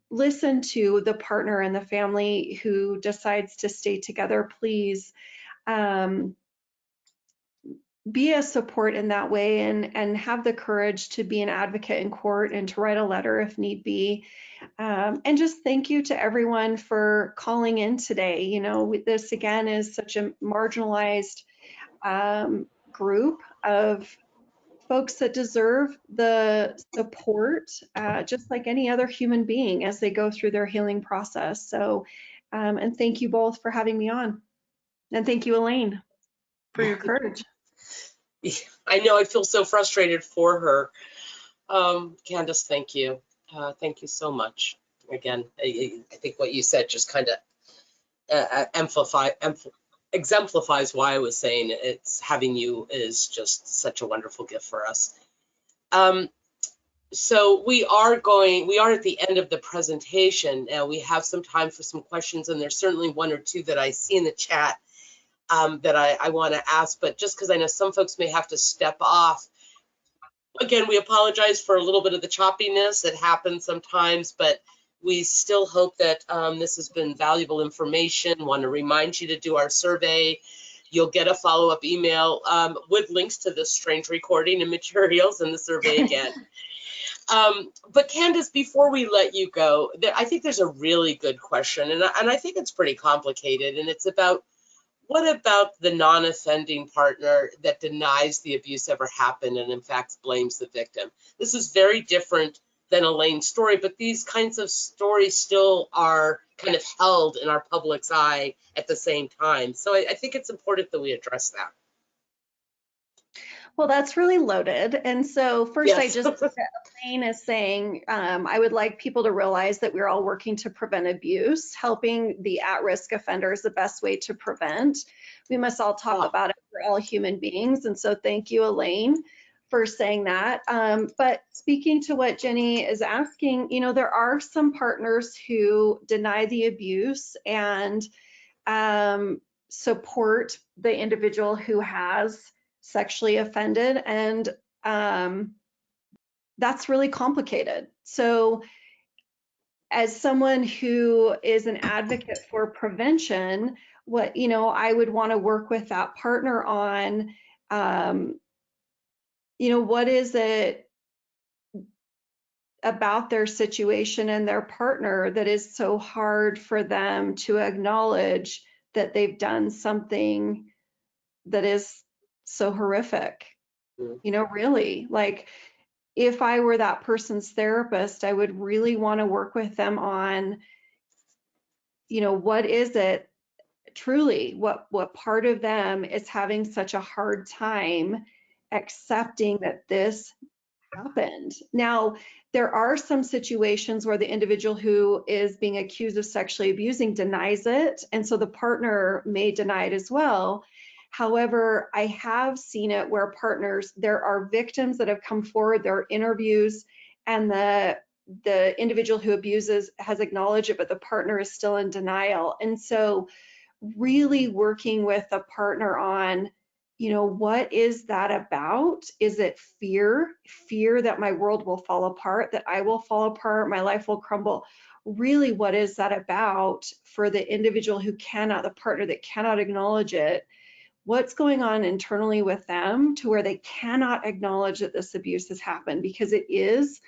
listen to the partner and the family who decides to stay together. Please be a support in that way, and have the courage to be an advocate in court and to write a letter if need be. And just thank you to everyone for calling in today. You know, this again is such a marginalized group of folks that deserve the support, just like any other human being as they go through their healing process. So, and thank you both for having me on. And thank you, Elaine, for your courage. I know, I feel so frustrated for her. Candace, thank you. Thank you so much. Again, I think what you said just kind of exemplifies why I was saying it's having you is just such a wonderful gift for us. So we are at the end of the presentation. We have some time for some questions, and there's certainly one or two that I see in the chat that I want to ask, but just because I know some folks may have to step off. Again, we apologize for a little bit of the choppiness. It happens sometimes, but we still hope that this has been valuable information. Want to remind you to do our survey. You'll get a follow-up email with links to the strange recording and materials and the survey again. But Candace, before we let you go, I think there's a really good question, and I think it's pretty complicated, and it's about what about the non-offending partner that denies the abuse ever happened and in fact blames the victim? This is very different than Elaine's story, but these kinds of stories still are kind of held in our public's eye at the same time. So I think it's important that we address that. Well, that's really loaded. And so first, Yes. Elaine is saying, I would like people to realize that we're all working to prevent abuse, helping the at-risk offenders the best way to prevent. We must all talk about it. We're all human beings. And so thank you, Elaine, for saying that. But speaking to what Jenny is asking, you know, there are some partners who deny the abuse and support the individual who has sexually offended, and that's really complicated. So as someone who is an advocate for prevention, what, you know, I would want to work with that partner on, you know, what is it about their situation and their partner that is so hard for them to acknowledge that they've done something that is so horrific. You know, really, like, if I were that person's therapist, I would really want to work with them on, you know, what is it truly, what part of them is having such a hard time accepting that this happened. Now, there are some situations where the individual who is being accused of sexually abusing denies it, and so the partner may deny it as well. However, I have seen it where partners, there are victims that have come forward, there are interviews, and the individual who abuses has acknowledged it, but the partner is still in denial. And so really working with a partner on, you know, what is that about? Is it fear that my world will fall apart, that I will fall apart, my life will crumble? Really, what is that about for the individual who cannot, the partner that cannot acknowledge it? What's going on internally with them to where they cannot acknowledge that this abuse has happened? Because it is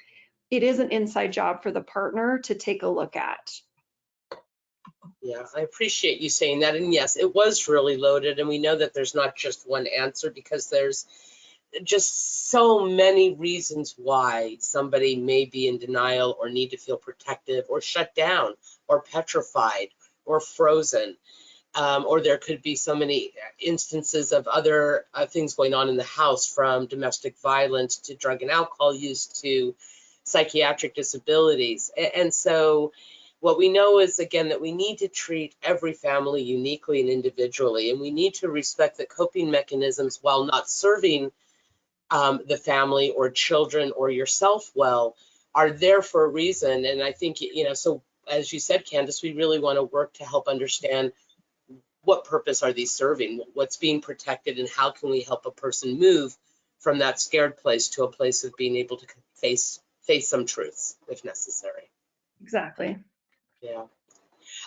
an inside job for the partner to take a look at. Yeah, I appreciate you saying that. And yes, it was really loaded. And we know that there's not just one answer because there's just so many reasons why somebody may be in denial or need to feel protective or shut down or petrified or frozen. Or there could be so many instances of other things going on in the house, from domestic violence to drug and alcohol use to psychiatric disabilities. And so what we know is, again, that we need to treat every family uniquely and individually, and we need to respect that coping mechanisms, while not serving the family or children or yourself well, are there for a reason. And I think, you know, so as you said, Candace, we really want to work to help understand what purpose are these serving, what's being protected, and how can we help a person move from that scared place to a place of being able to face some truths if necessary. Exactly. Yeah.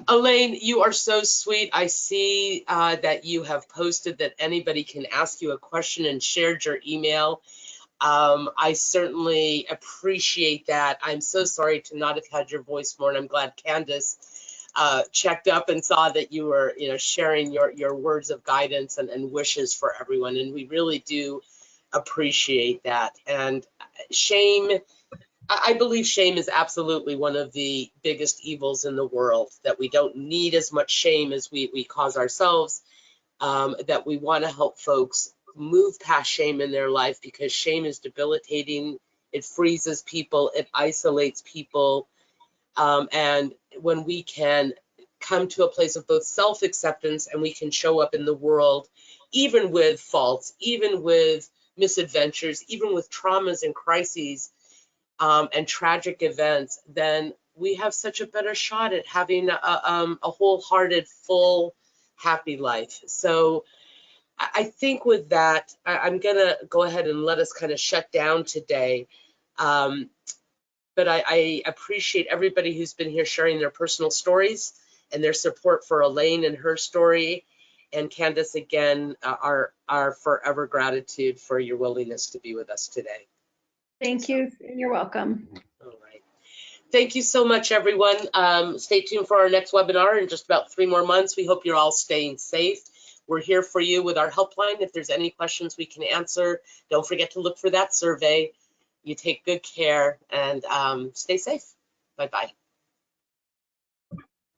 Elaine, you are so sweet. I see that you have posted that anybody can ask you a question and shared your email. I certainly appreciate that. I'm so sorry to not have had your voice more, and I'm glad Candace checked up and saw that you were, you know, sharing your words of guidance and wishes for everyone. And we really do appreciate that. And shame, I believe shame is absolutely one of the biggest evils in the world, that we don't need as much shame as we cause ourselves, that we want to help folks move past shame in their life, because shame is debilitating. It freezes people, it isolates people. And when we can come to a place of both self-acceptance and we can show up in the world, even with faults, even with misadventures, even with traumas and crises, and tragic events, then we have such a better shot at having a wholehearted, full, happy life. So I think with that, I'm gonna go ahead and let us kind of shut down today. But I appreciate everybody who's been here sharing their personal stories and their support for Elaine and her story. And Candace, again, our forever gratitude for your willingness to be with us today. Thank you, and you're welcome. All right. Thank you so much, everyone. Stay tuned for our next webinar in just about 3 more months. We hope you're all staying safe. We're here for you with our helpline. If there's any questions we can answer, don't forget to look for that survey. You take good care and stay safe. Bye-bye.